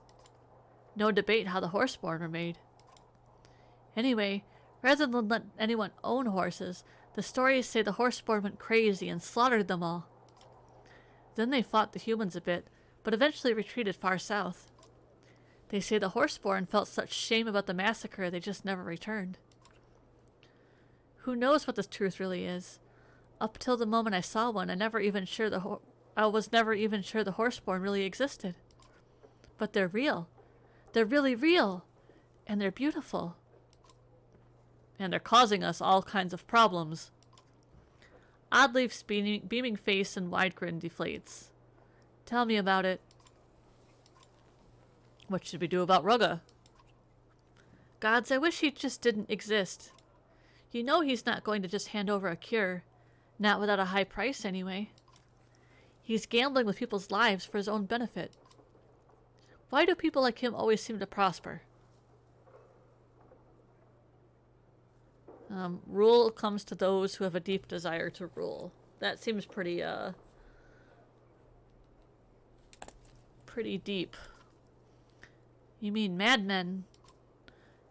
No debate how the horseborn were made. Anyway, rather than let anyone own horses, the stories say the horseborn went crazy and slaughtered them all. Then they fought the humans a bit, but eventually retreated far south. They say the horseborn felt such shame about the massacre they just never returned. Who knows what the truth really is? Up till the moment I saw one, I was never even sure the horseborn really existed. But they're real. They're really real. And they're beautiful. And they're causing us all kinds of problems. Oddleif's beaming face and wide grin deflates. Tell me about it. What should we do about Rugga? Gods, I wish he just didn't exist. You know he's not going to just hand over a cure. Not without a high price, anyway. He's gambling with people's lives for his own benefit. Why do people like him always seem to prosper? Rule comes to those who have a deep desire to rule. That seems pretty deep. You mean madmen?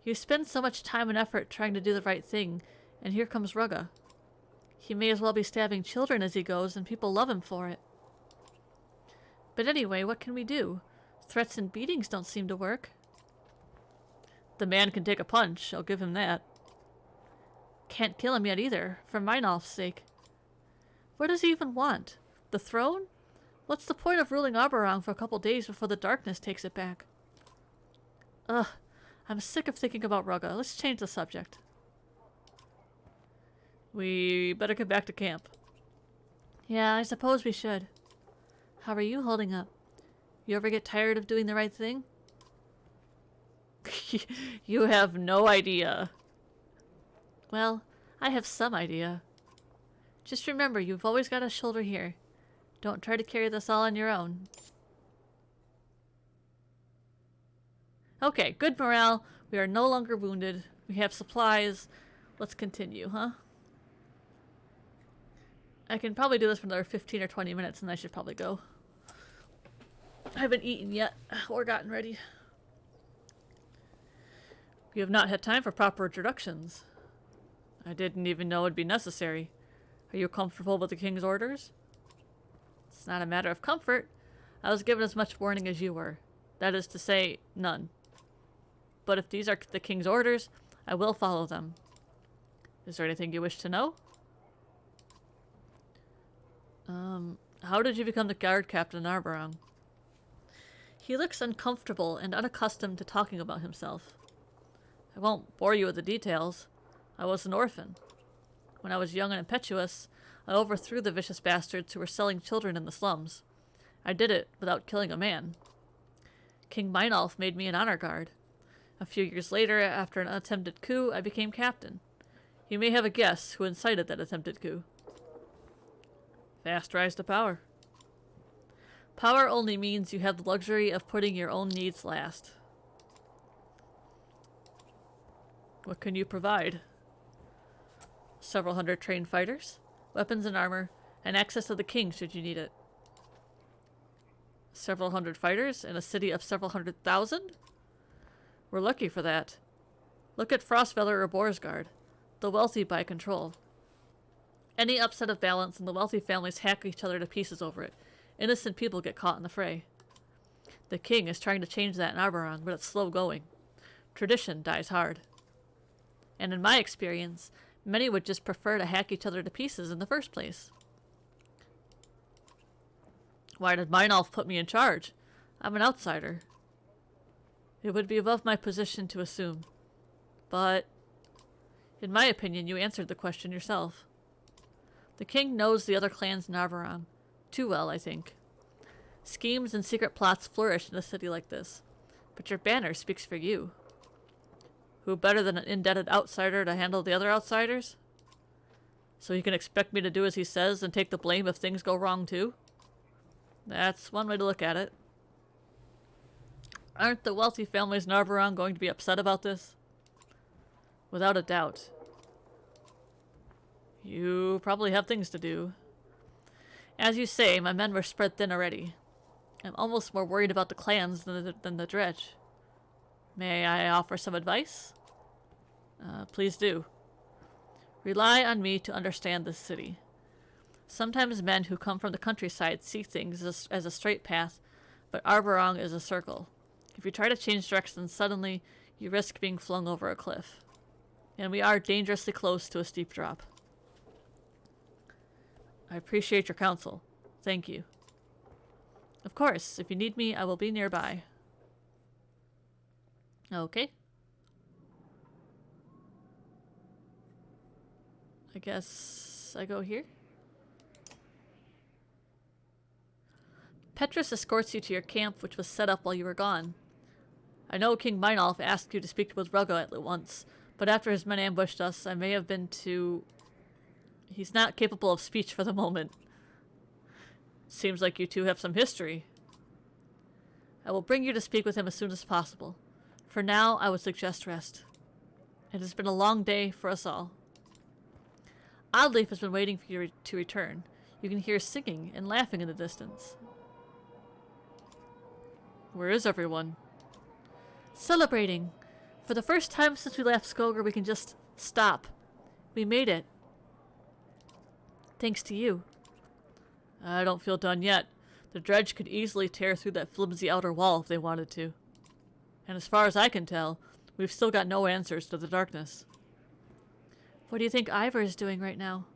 You spend so much time and effort trying to do the right thing, and here comes Rugga. He may as well be stabbing children as he goes, and people love him for it. But anyway, what can we do? Threats and beatings don't seem to work. The man can take a punch, I'll give him that. Can't kill him yet either, for Meinolf's sake. What does he even want? The throne? What's the point of ruling Arberong for a couple days before the darkness takes it back? Ugh, I'm sick of thinking about Rugga. Let's change the subject. We better get back to camp. Yeah, I suppose we should. How are you holding up? You ever get tired of doing the right thing? You have no idea. Well, I have some idea. Just remember, you've always got a shoulder here. Don't try to carry this all on your own. Okay, good morale. We are no longer wounded. We have supplies. Let's continue, huh? I can probably do this for another 15 or 20 minutes and I should probably go. I haven't eaten yet or gotten ready. We have not had time for proper introductions. I didn't even know it'd be necessary. Are you comfortable with the king's orders? It's not a matter of comfort. I was given as much warning as you were. That is to say, none. But if these are the king's orders, I will follow them. Is there anything you wish to know? How did you become the guard captain in Arberong? He looks uncomfortable and unaccustomed to talking about himself. I won't bore you with the details. I was an orphan. When I was young and impetuous, I overthrew the vicious bastards who were selling children in the slums. I did it without killing a man. King Meinolf made me an honor guard. A few years later, after an attempted coup, I became captain. You may have a guess who incited that attempted coup. Fast rise to power. Power only means you have the luxury of putting your own needs last. What can you provide? Several hundred trained fighters, weapons and armor, and access to the king should you need it. Several hundred fighters in a city of several 100,000? We're lucky for that. Look at Frostfeller or Borsgard. The wealthy buy control. Any upset of balance and the wealthy families hack each other to pieces over it. Innocent people get caught in the fray. The king is trying to change that in Arberong, but it's slow going. Tradition dies hard. And in my experience, many would just prefer to hack each other to pieces in the first place. Why did Meinolf put me in charge? I'm an outsider. It would be above my position to assume. But, in my opinion, you answered the question yourself. The king knows the other clans in Arborang. Too well, I think. Schemes and secret plots flourish in a city like this. But your banner speaks for you. Who better than an indebted outsider to handle the other outsiders? So he can expect me to do as he says and take the blame if things go wrong too? That's one way to look at it. Aren't the wealthy families in Arborang going to be upset about this? Without a doubt. You probably have things to do. As you say, my men were spread thin already. I'm almost more worried about the clans than the dredge. May I offer some advice? Please do. Rely on me to understand this city. Sometimes men who come from the countryside see things as a straight path, but Arborang is a circle. If you try to change directions suddenly, you risk being flung over a cliff. And we are dangerously close to a steep drop. I appreciate your counsel. Thank you. Of course, if you need me, I will be nearby. Okay. I guess I go here. Petrus escorts you to your camp, which was set up while you were gone. I know King Meinolf asked you to speak with Rugga at once, but after his men ambushed us, I may have been too... He's not capable of speech for the moment. Seems like you two have some history. I will bring you to speak with him as soon as possible. For now, I would suggest rest. It has been a long day for us all. Oddleif has been waiting for you to return. You can hear singing and laughing in the distance. Where is everyone? Celebrating. For the first time since we left Skogar, we can just stop. We made it. Thanks to you. I don't feel done yet. The dredge could easily tear through that flimsy outer wall if they wanted to. And as far as I can tell, we've still got no answers to the darkness. What do you think Iver is doing right now?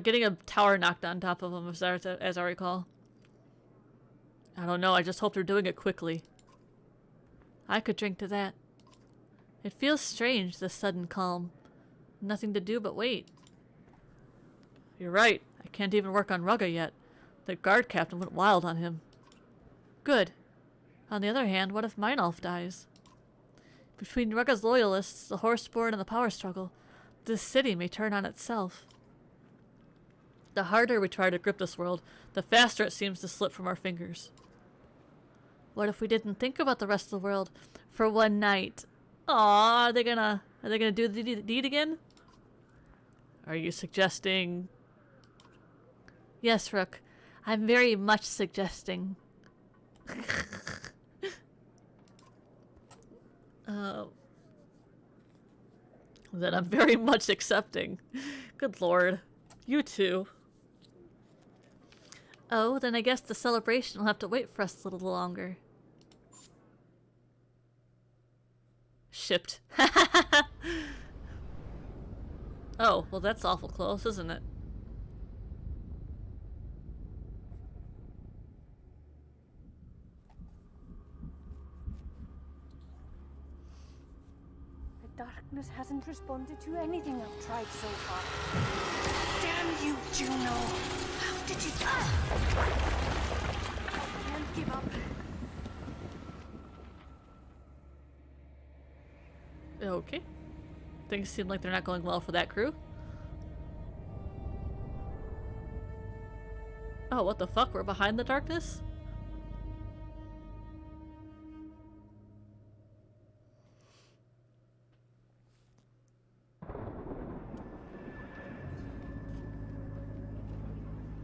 Getting a tower knocked on top of him, as I recall. I don't know, I just hope they're doing it quickly. I could drink to that. It feels strange, this sudden calm. Nothing to do but wait. You're right, I can't even work on Rugga yet. The guard captain went wild on him. Good. On the other hand, what if Meinolf dies? Between Rugga's loyalists, the Horseborn, and the power struggle, this city may turn on itself. The harder we try to grip this world, the faster it seems to slip from our fingers. What if we didn't think about the rest of the world for one night? Aw, are they gonna do the deed again? Are you suggesting... Yes, Rook. I'm very much suggesting. That I'm very much accepting. Good lord. You too. Oh, then I guess the celebration will have to wait for us a little longer. Shipped. Oh, well that's awful close, isn't it? The darkness hasn't responded to anything I've tried so far. Damn you, Juno! How did you... I can't give up. Okay. Things seem like they're not going well for that crew. Oh, what the fuck? We're behind the darkness?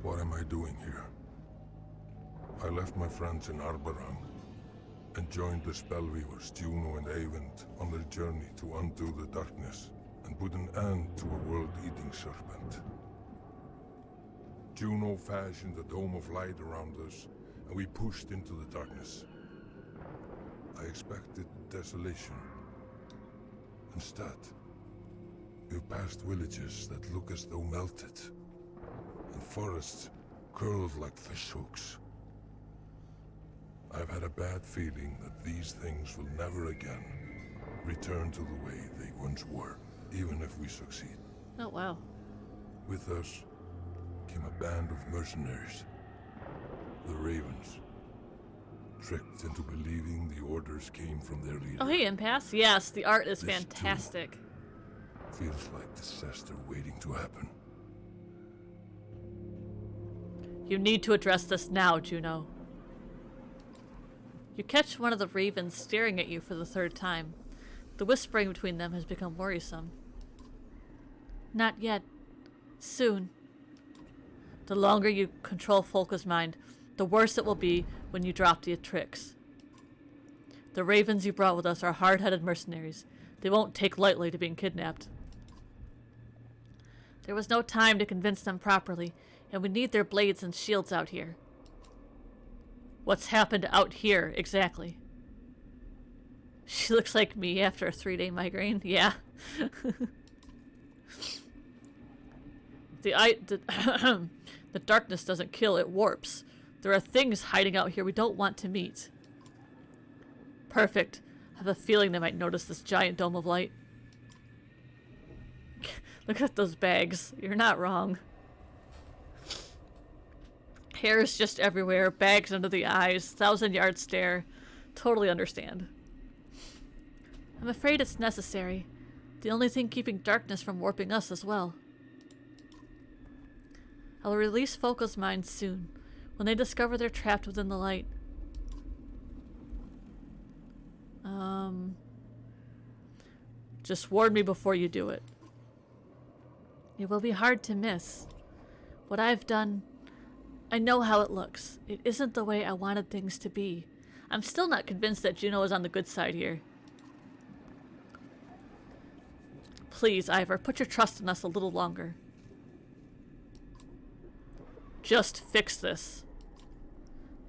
What am I doing here? I left my friends in Arborang and joined the Spellweavers, Juno and Eyvind, on their journey to undo the darkness and put an end to a world-eating serpent. Juno fashioned a dome of light around us, and we pushed into the darkness. I expected desolation. Instead, We've passed villages that look as though melted, and forests curled like fishhooks. I've had a bad feeling that these things will never again return to the way they once were, even if we succeed. Oh, wow. With us came a band of mercenaries, the Ravens, tricked into believing the orders came from their leader. Oh, hey, Impasse. Yes, the art is This fantastic. Feels like disaster waiting to happen. You need to address this now, Juno. You catch one of the ravens staring at you for the third time. The whispering between them has become worrisome. Not yet. Soon. The longer you control Folka's mind, the worse it will be when you drop the tricks. The ravens you brought with us are hard-headed mercenaries. They won't take lightly to being kidnapped. There was no time to convince them properly, and we need their blades and shields out here. What's happened out here, exactly? She looks like me after a 3-day migraine. Yeah. The darkness doesn't kill, it warps. There are things hiding out here we don't want to meet. Perfect. I have a feeling they might notice this giant dome of light. Look at those bags. You're not wrong. Hair is just everywhere, bags under the eyes, 1,000-yard stare. Totally understand. I'm afraid it's necessary. The only thing keeping darkness from warping us as well. I'll release Folka's mind soon, when they discover they're trapped within the light. Just warn me before you do it. It will be hard to miss. What I've done, I know how it looks. It isn't the way I wanted things to be. I'm still not convinced that Juno is on the good side here. Please, Iver, put your trust in us a little longer. Just fix this.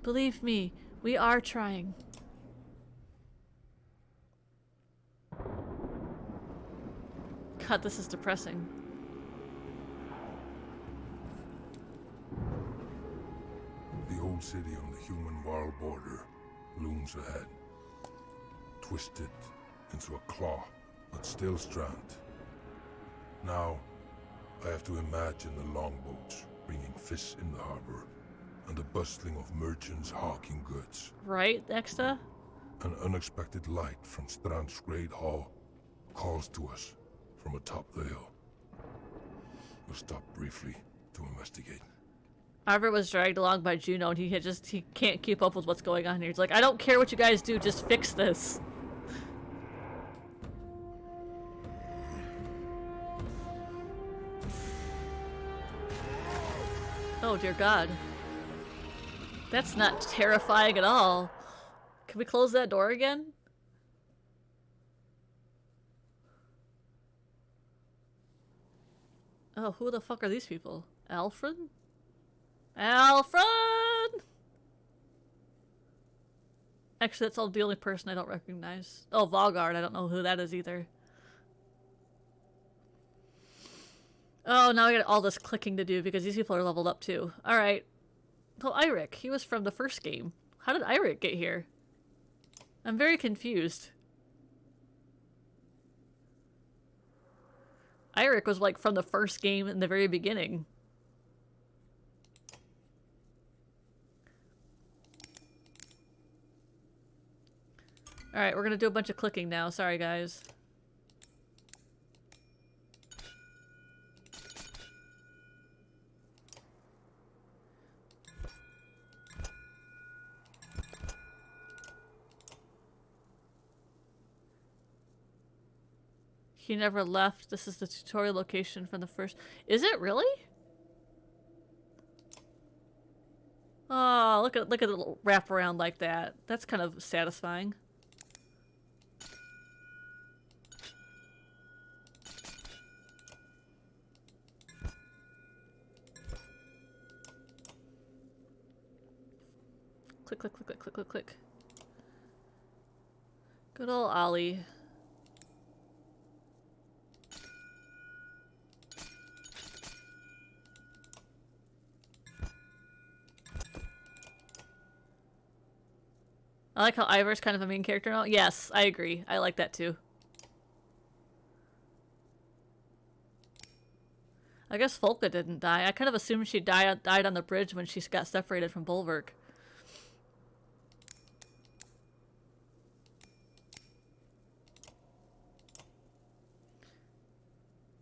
Believe me, we are trying. God, this is depressing. The old city on the human-Varl border looms ahead, twisted into a claw, but still strand. Now, I have to imagine the longboats bringing fish in the harbor, and the bustling of merchants hawking goods. Right, Exta? An unexpected light from Strand's Great Hall calls to us from atop the hill. We'll stop briefly to investigate. Iver was dragged along by Juno, and he can't keep up with what's going on here. He's like, I don't care what you guys do, just fix this. Oh dear God. That's not terrifying at all. Can we close that door again? Oh, who the fuck are these people? Alfred? Alfred! Actually, that's all the only person I don't recognize. Oh, Valgard, I don't know who that is either. Oh, now I got all this clicking to do because these people are leveled up too. Alright. So Eirik, he was from the first game. How did Eirik get here? I'm very confused. Eirik was like from the first game in the very beginning. Alright, we're gonna do a bunch of clicking now. Sorry, guys. He never left. This is the tutorial location from the first... Is it really? Oh, look at the little wraparound like that. That's kind of satisfying. Click, click, click, click, click, click, click. Good old Ollie. like how Iver's kind of a main character now. Yes, I agree. I like that too. I guess Folka didn't die. I kind of assumed she died on the bridge when she got separated from Bulwark.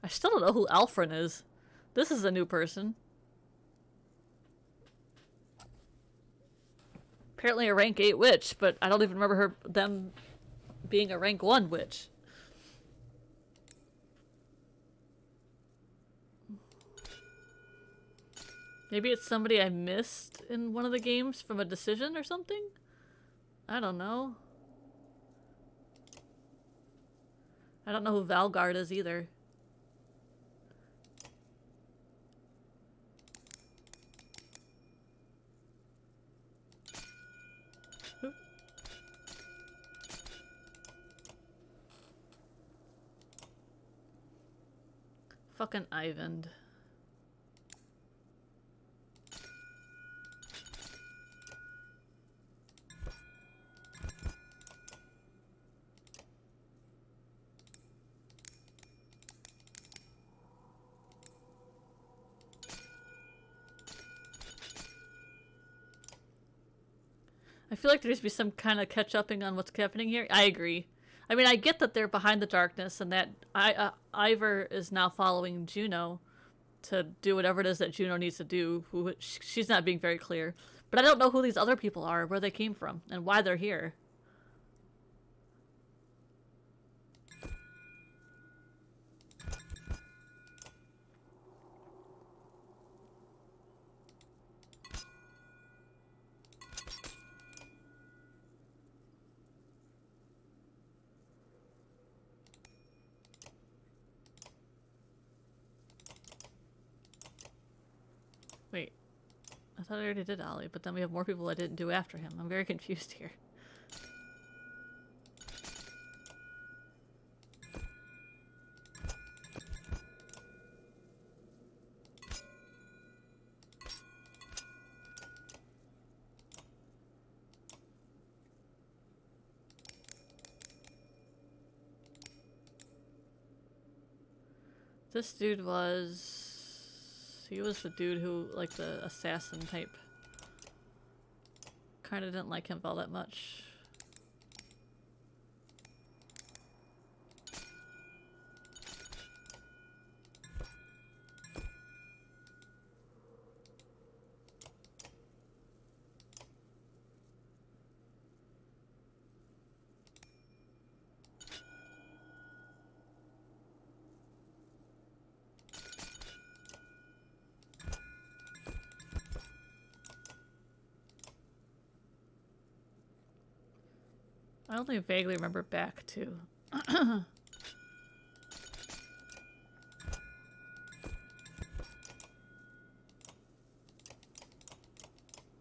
I still don't know who Alfred is. This is a new person. Apparently a rank 8 witch, but I don't even remember them being a rank 1 witch. Maybe it's somebody I missed in one of the games from a decision or something? I don't know. I don't know who Valgard is either. Fucking Ivan. I feel like there needs to be some kind of catch-upping on what's happening here. I agree. I mean, I get that they're behind the darkness and that Iver is now following Juno to do whatever it is that Juno needs to do. She's not being very clear. But I don't know who these other people are, where they came from, and why they're here. Wait, I thought I already did Ollie, but then we have more people I didn't do after him. I'm very confused here. This dude was... He was the dude who, like, the assassin type. Kinda didn't like him all that much. I only vaguely remember back to.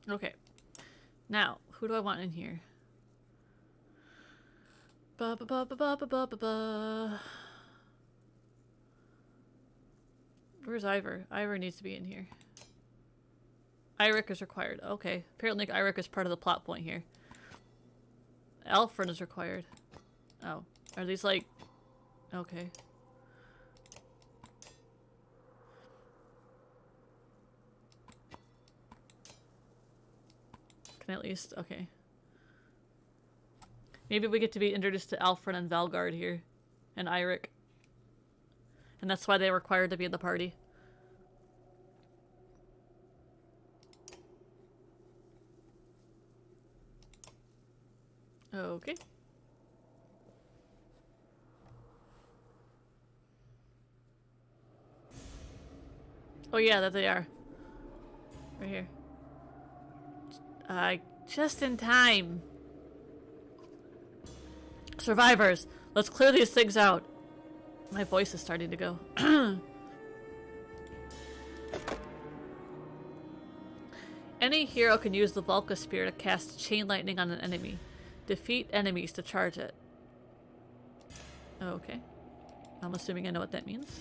Okay. Now, who do I want in here? Ba ba ba ba ba ba ba ba ba. Where's Iver? Iver needs to be in here. Eirik is required. Okay. Apparently Eirik is part of the plot point here. Alfred is required. Oh. Are these like... Okay. Can I at least... Okay. Maybe we get to be introduced to Alfred and Valgard here. And Eirik. And that's why they're required to be in the party. Okay. Oh yeah, that they are. Right here. Just in time. Survivors, let's clear these things out. My voice is starting to go. Any hero can use the Vulca Spear to cast chain lightning on an enemy. Defeat enemies to charge it. Okay. I'm assuming I know what that means.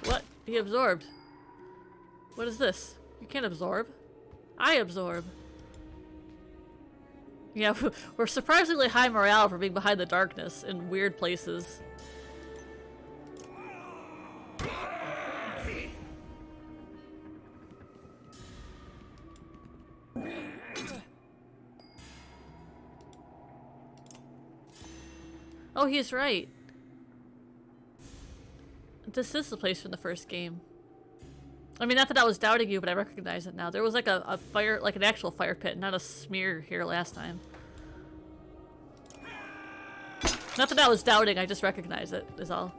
What? He absorbed. What is this? You can't absorb. I absorb. Yeah, we're surprisingly high morale for being behind the darkness in weird places. Oh, he's right. This is the place from the first game. I mean, not that I was doubting you, but I recognize it now. There was like a fire, like an actual fire pit, not a smear here last time. Not that I was doubting, I just recognize it, is all.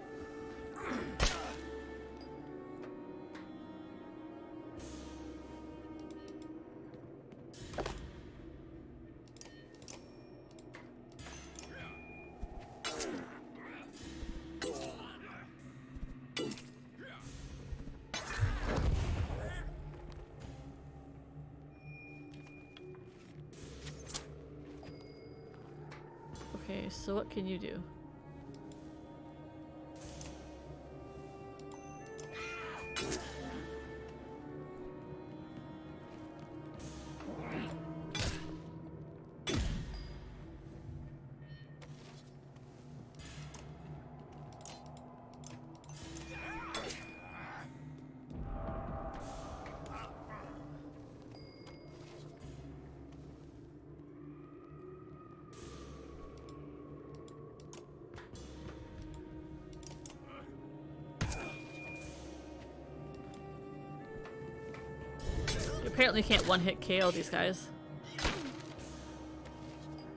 Okay, so what can you do? Apparently can't one-hit KO these guys.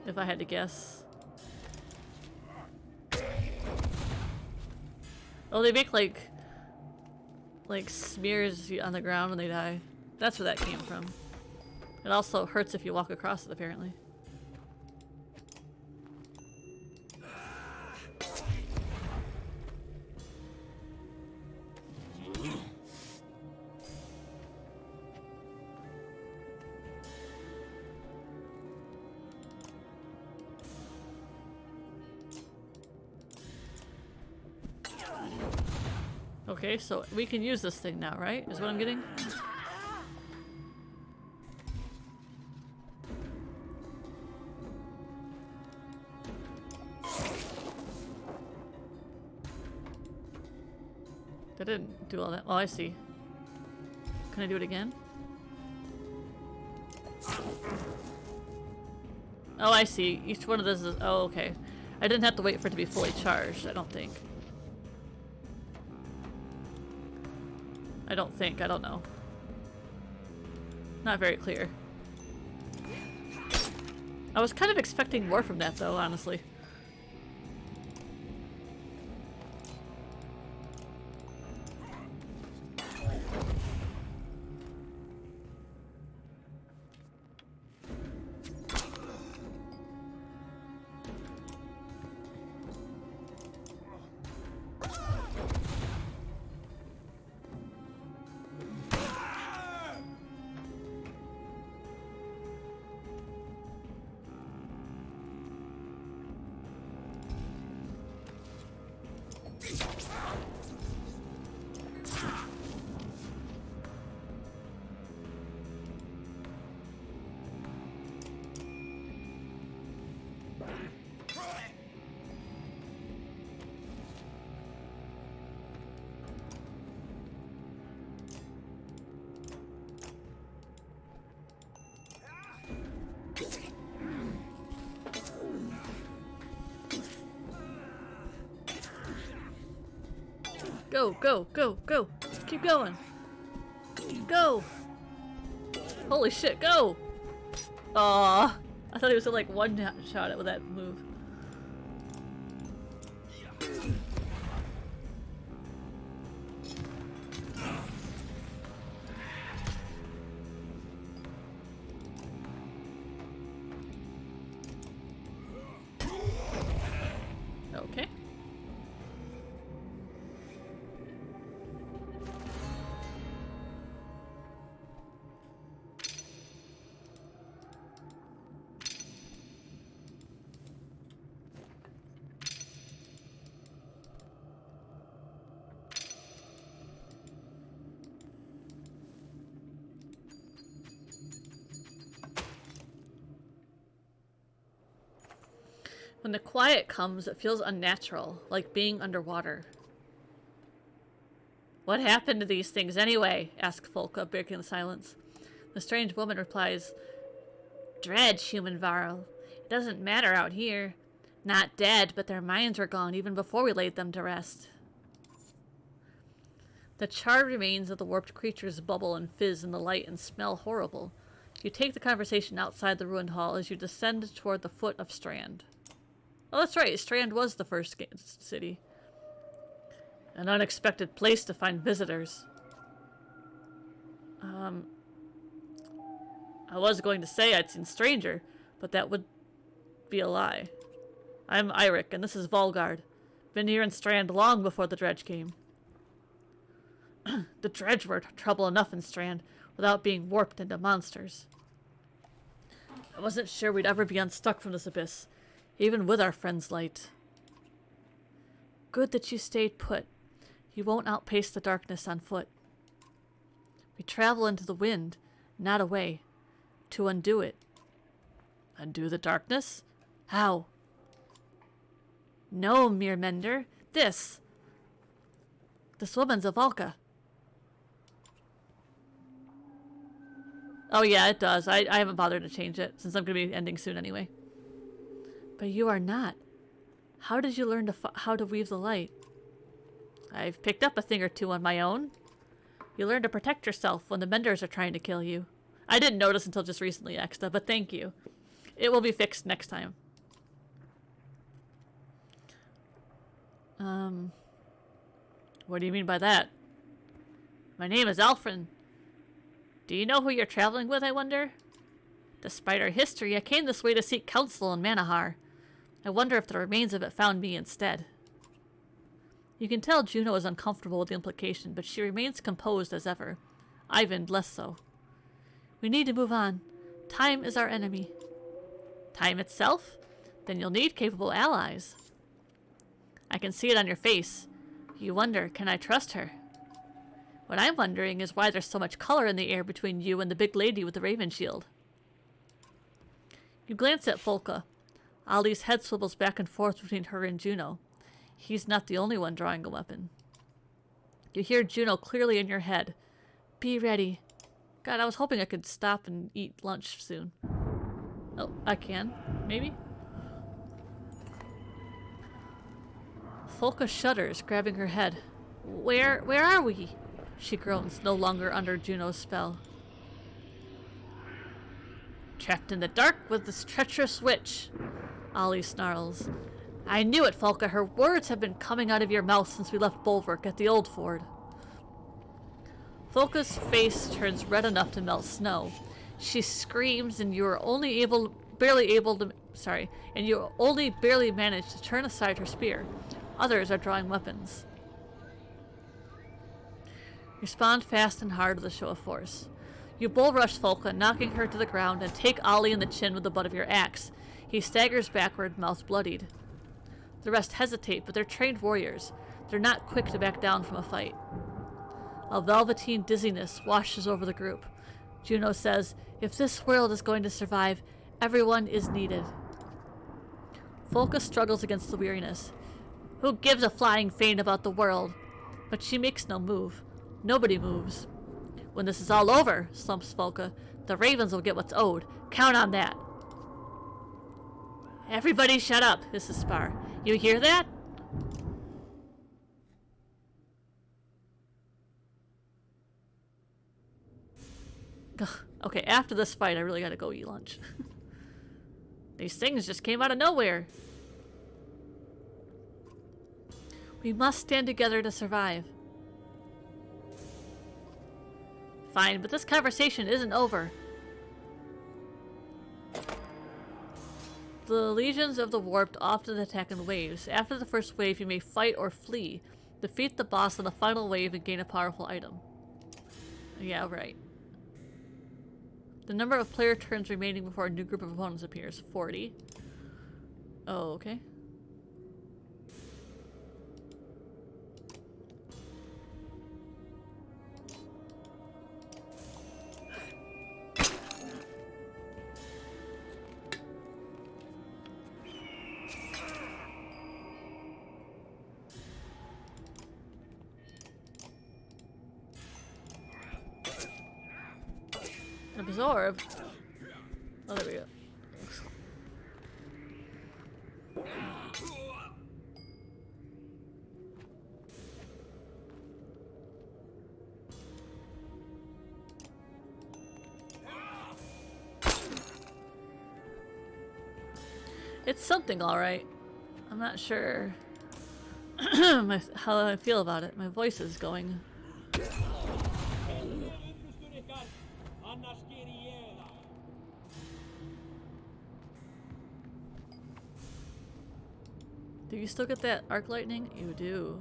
If I had to guess. Oh, they make like smears on the ground when they die. That's where that came from. It also hurts if you walk across it, apparently. Okay, so we can use this thing now, right? Is what I'm getting? That didn't do all that. Oh, I see. Can I do it again? Oh, I see. Each one of those is... Oh, okay. I didn't have to wait for it to be fully charged, I don't think. I don't know. Not very clear. I was kind of expecting more from that though, honestly. Go, go, go, go! Keep going! Go! Holy shit, go! Aw, I thought he was like one shot it with that move. Okay. When the quiet comes, it feels unnatural, like being underwater. What happened to these things anyway? Asks Folka, breaking the silence. The strange woman replies, Dredge, human Varl. It doesn't matter out here. Not dead, but their minds were gone even before we laid them to rest. The charred remains of the warped creatures bubble and fizz in the light and smell horrible. You take the conversation outside the ruined hall as you descend toward the foot of Strand. Oh, that's right. Strand was the first city. An unexpected place to find visitors. I was going to say I'd seen Stranger, but that would be a lie. I'm Eirik, and this is Volgard. Been here in Strand long before the Dredge came. The Dredge were trouble enough in Strand without being warped into monsters. I wasn't sure we'd ever be unstuck from this abyss, even with our friend's light. Good that you stayed put. You won't outpace the darkness on foot. We travel into the wind, not away, to undo it. Undo the darkness? How? No, mere mender. This woman's a Valka. Oh yeah, it does. I haven't bothered to change it, since I'm going to be ending soon anyway. But you are not. How did you learn how to weave the light? I've picked up a thing or two on my own. You learn to protect yourself when the Menders are trying to kill you. I didn't notice until just recently, Exta, but thank you. It will be fixed next time. What do you mean by that? My name is Alfred. Do you know who you're traveling with, I wonder? Despite our history, I came this way to seek counsel in Manahar. I wonder if the remains of it found me instead. You can tell Juno is uncomfortable with the implication, but she remains composed as ever. Ivan less so. We need to move on. Time is our enemy. Time itself? Then you'll need capable allies. I can see it on your face. You wonder, can I trust her? What I'm wondering is why there's so much color in the air between you and the big lady with the raven shield. You glance at Folka. Ollie's head swivels back and forth between her and Juno. He's not the only one drawing a weapon. You hear Juno clearly in your head. Be ready. God, I was hoping I could stop and eat lunch soon. Oh, I can. Maybe? Folka shudders, grabbing her head. Where are we? She groans, no longer under Juno's spell. Trapped in the dark with this treacherous witch, Ollie snarls. I knew it, Folka. Her words have been coming out of your mouth since we left Bulwark at the Old Ford. Folka's face turns red enough to melt snow. She screams, and you only barely manage to turn aside her spear. Others are drawing weapons. Respond fast and hard with a show of force. You bull rush Folka, knocking her to the ground, and take Ollie in the chin with the butt of your axe. He staggers backward, mouth bloodied. The rest hesitate, but they're trained warriors. They're not quick to back down from a fight. A velveteen dizziness washes over the group. Juno says, if this world is going to survive, everyone is needed. Folka struggles against the weariness. Who gives a flying feint about the world? But she makes no move. Nobody moves. When this is all over, slumps Folka, the ravens will get what's owed. Count on that. Everybody shut up, hisses Spar. You hear that? Okay, after this fight, I really gotta go eat lunch. These things just came out of nowhere. We must stand together to survive. Fine, but this conversation isn't over. The legions of the warped often attack in waves. After the first wave, you may fight or flee. Defeat the boss on the final wave and gain a powerful item. Yeah, right. The number of player turns remaining before a new group of opponents appears. 40. Oh, okay. Absorb? Oh, there we go. It's something, alright. I'm not sure how I feel about it. My voice is going. Do you still get that arc lightning? You do.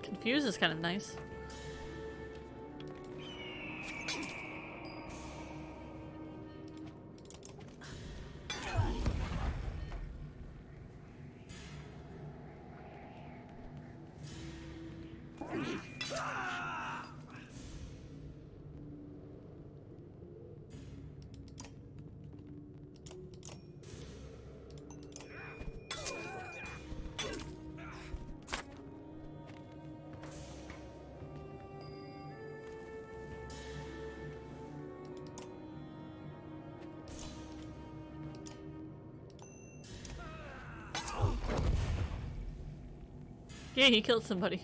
Confuse is kind of nice. Yeah, he killed somebody.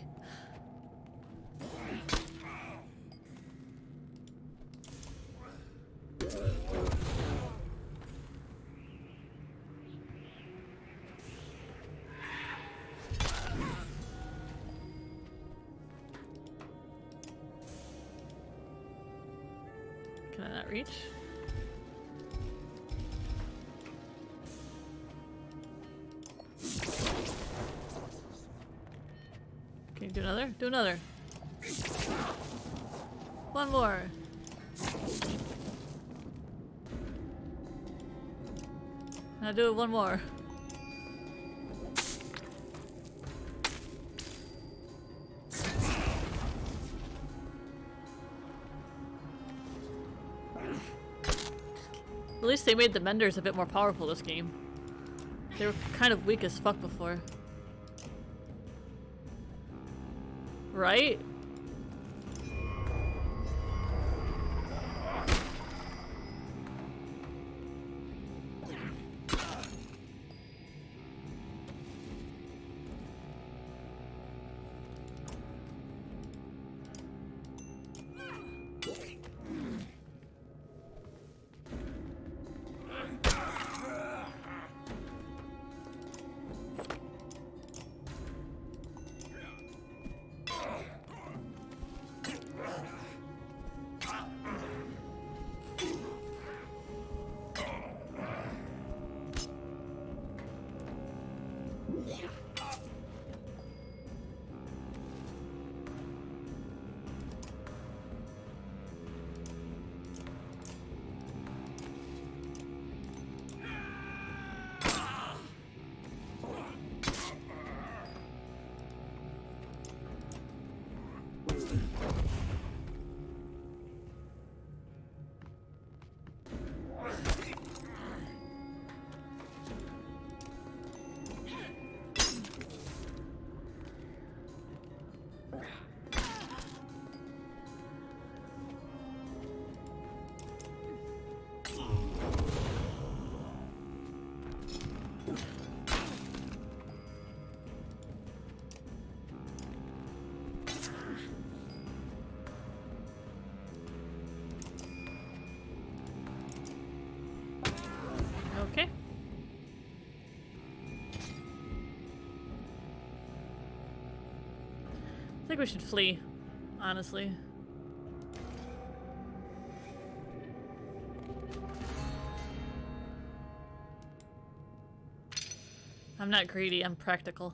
Can I not reach? Can you do another? Do another. One more. Now do it one more. At least they made the menders a bit more powerful this game. They were kind of weak as fuck before. Right? Okay. I think we should flee, honestly. I'm not greedy, I'm practical.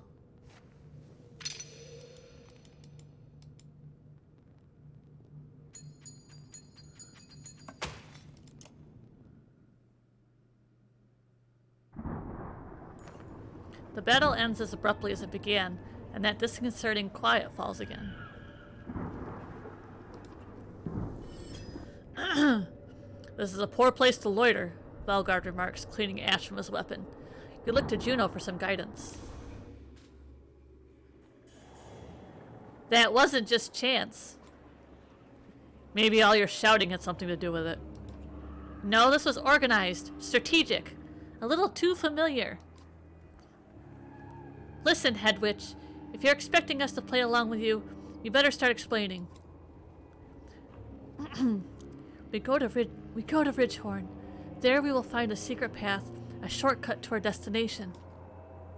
The battle ends as abruptly as it began, and that disconcerting quiet falls again. This is a poor place to loiter, Valgard remarks, cleaning ash from his weapon. You look to Juno for some guidance. That wasn't just chance. Maybe all your shouting had something to do with it. No, this was organized, strategic, a little too familiar. Listen, Head Witch, if you're expecting us to play along with you, you better start explaining. We go to Ridgehorn. There we will find a secret path, a shortcut to our destination.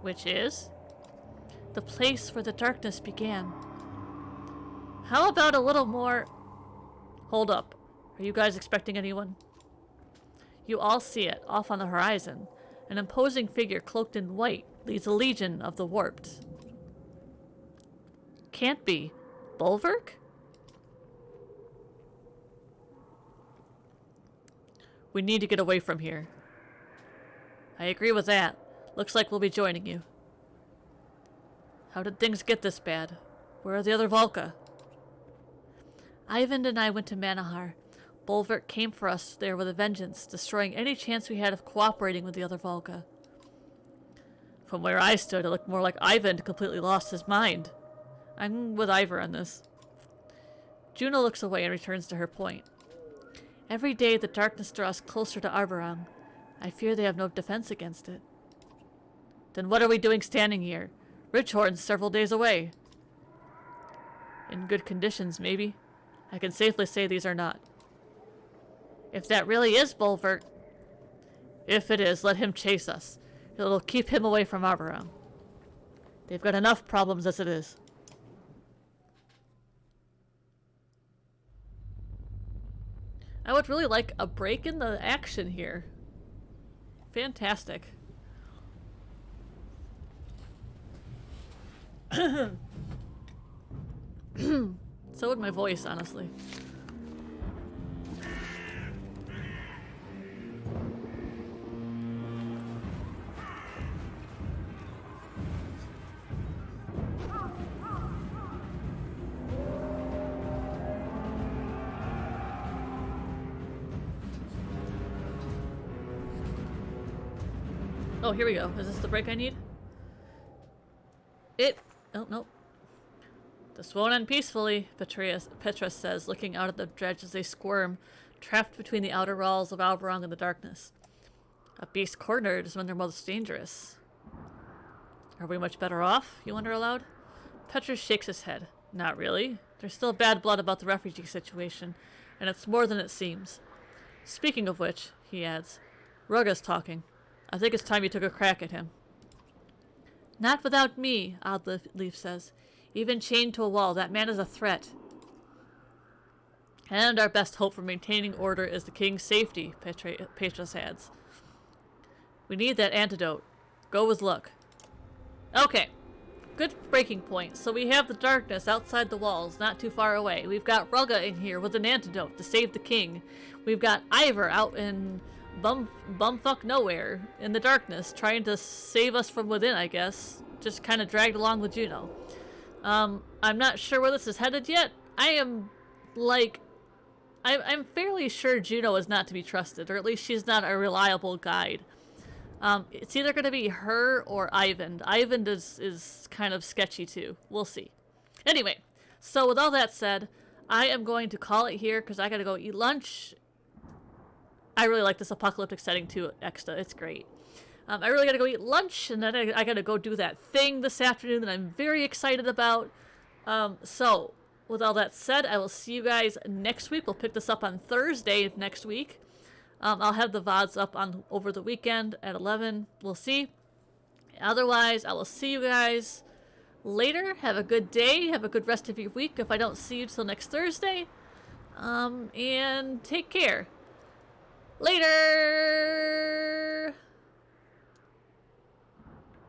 Which is? The place where the darkness began. How about a little more... Hold up. Are you guys expecting anyone? You all see it, off on the horizon. An imposing figure cloaked in white leads a legion of the warped. Can't be. Bulwark? We need to get away from here. I agree with that. Looks like we'll be joining you. How did things get this bad? Where are the other Volca? Ivan and I went to Manahar. Bulwark came for us there with a vengeance, destroying any chance we had of cooperating with the other Volca. From where I stood, it looked more like Ivan completely lost his mind. I'm with Iver on this. Juno looks away and returns to her point. Every day the darkness draws closer to Arborang. I fear they have no defense against it. Then what are we doing standing here? Ridgehorn's several days away. In good conditions, maybe. I can safely say these are not. If that really is Bulwark... If it is, let him chase us. It'll keep him away from Arborang. They've got enough problems as it is. I would really like a break in the action here. Fantastic. So would my voice, honestly. Oh, here we go. Is this the break I need? Oh, no. This won't end peacefully, Petra says, looking out at the dredge as they squirm, trapped between the outer walls of Arborang and the darkness. A beast cornered is when they're most dangerous. Are we much better off, you wonder aloud? Petra shakes his head. Not really. There's still bad blood about the refugee situation, and it's more than it seems. Speaking of which, he adds, Rugga's talking. I think it's time you took a crack at him. Not without me, Oddleif says. Even chained to a wall, that man is a threat. And our best hope for maintaining order is the king's safety, Petra adds. We need that antidote. Go with luck. Okay. Good breaking point. So we have the darkness outside the walls, not too far away. We've got Rugga in here with an antidote to save the king. We've got Iver out in bumfuck nowhere in the darkness, trying to save us from within, I guess. Just kind of dragged along with Juno. I'm not sure where this is headed yet. I'm fairly sure Juno is not to be trusted, or at least she's not a reliable guide. It's either going to be her or Ivan. Ivan is kind of sketchy too. We'll see. Anyway, so with all that said, I am going to call it here because I got to go eat lunch. I really like this apocalyptic setting too, Exta. It's great. I really got to go eat lunch, and then I got to go do that thing this afternoon that I'm very excited about. So, with all that said, I will see you guys next week. We'll pick this up on Thursday of next week. I'll have the VODs up on over the weekend at 11. We'll see. Otherwise, I will see you guys later. Have a good day. Have a good rest of your week if I don't see you till next Thursday. And take care. Later!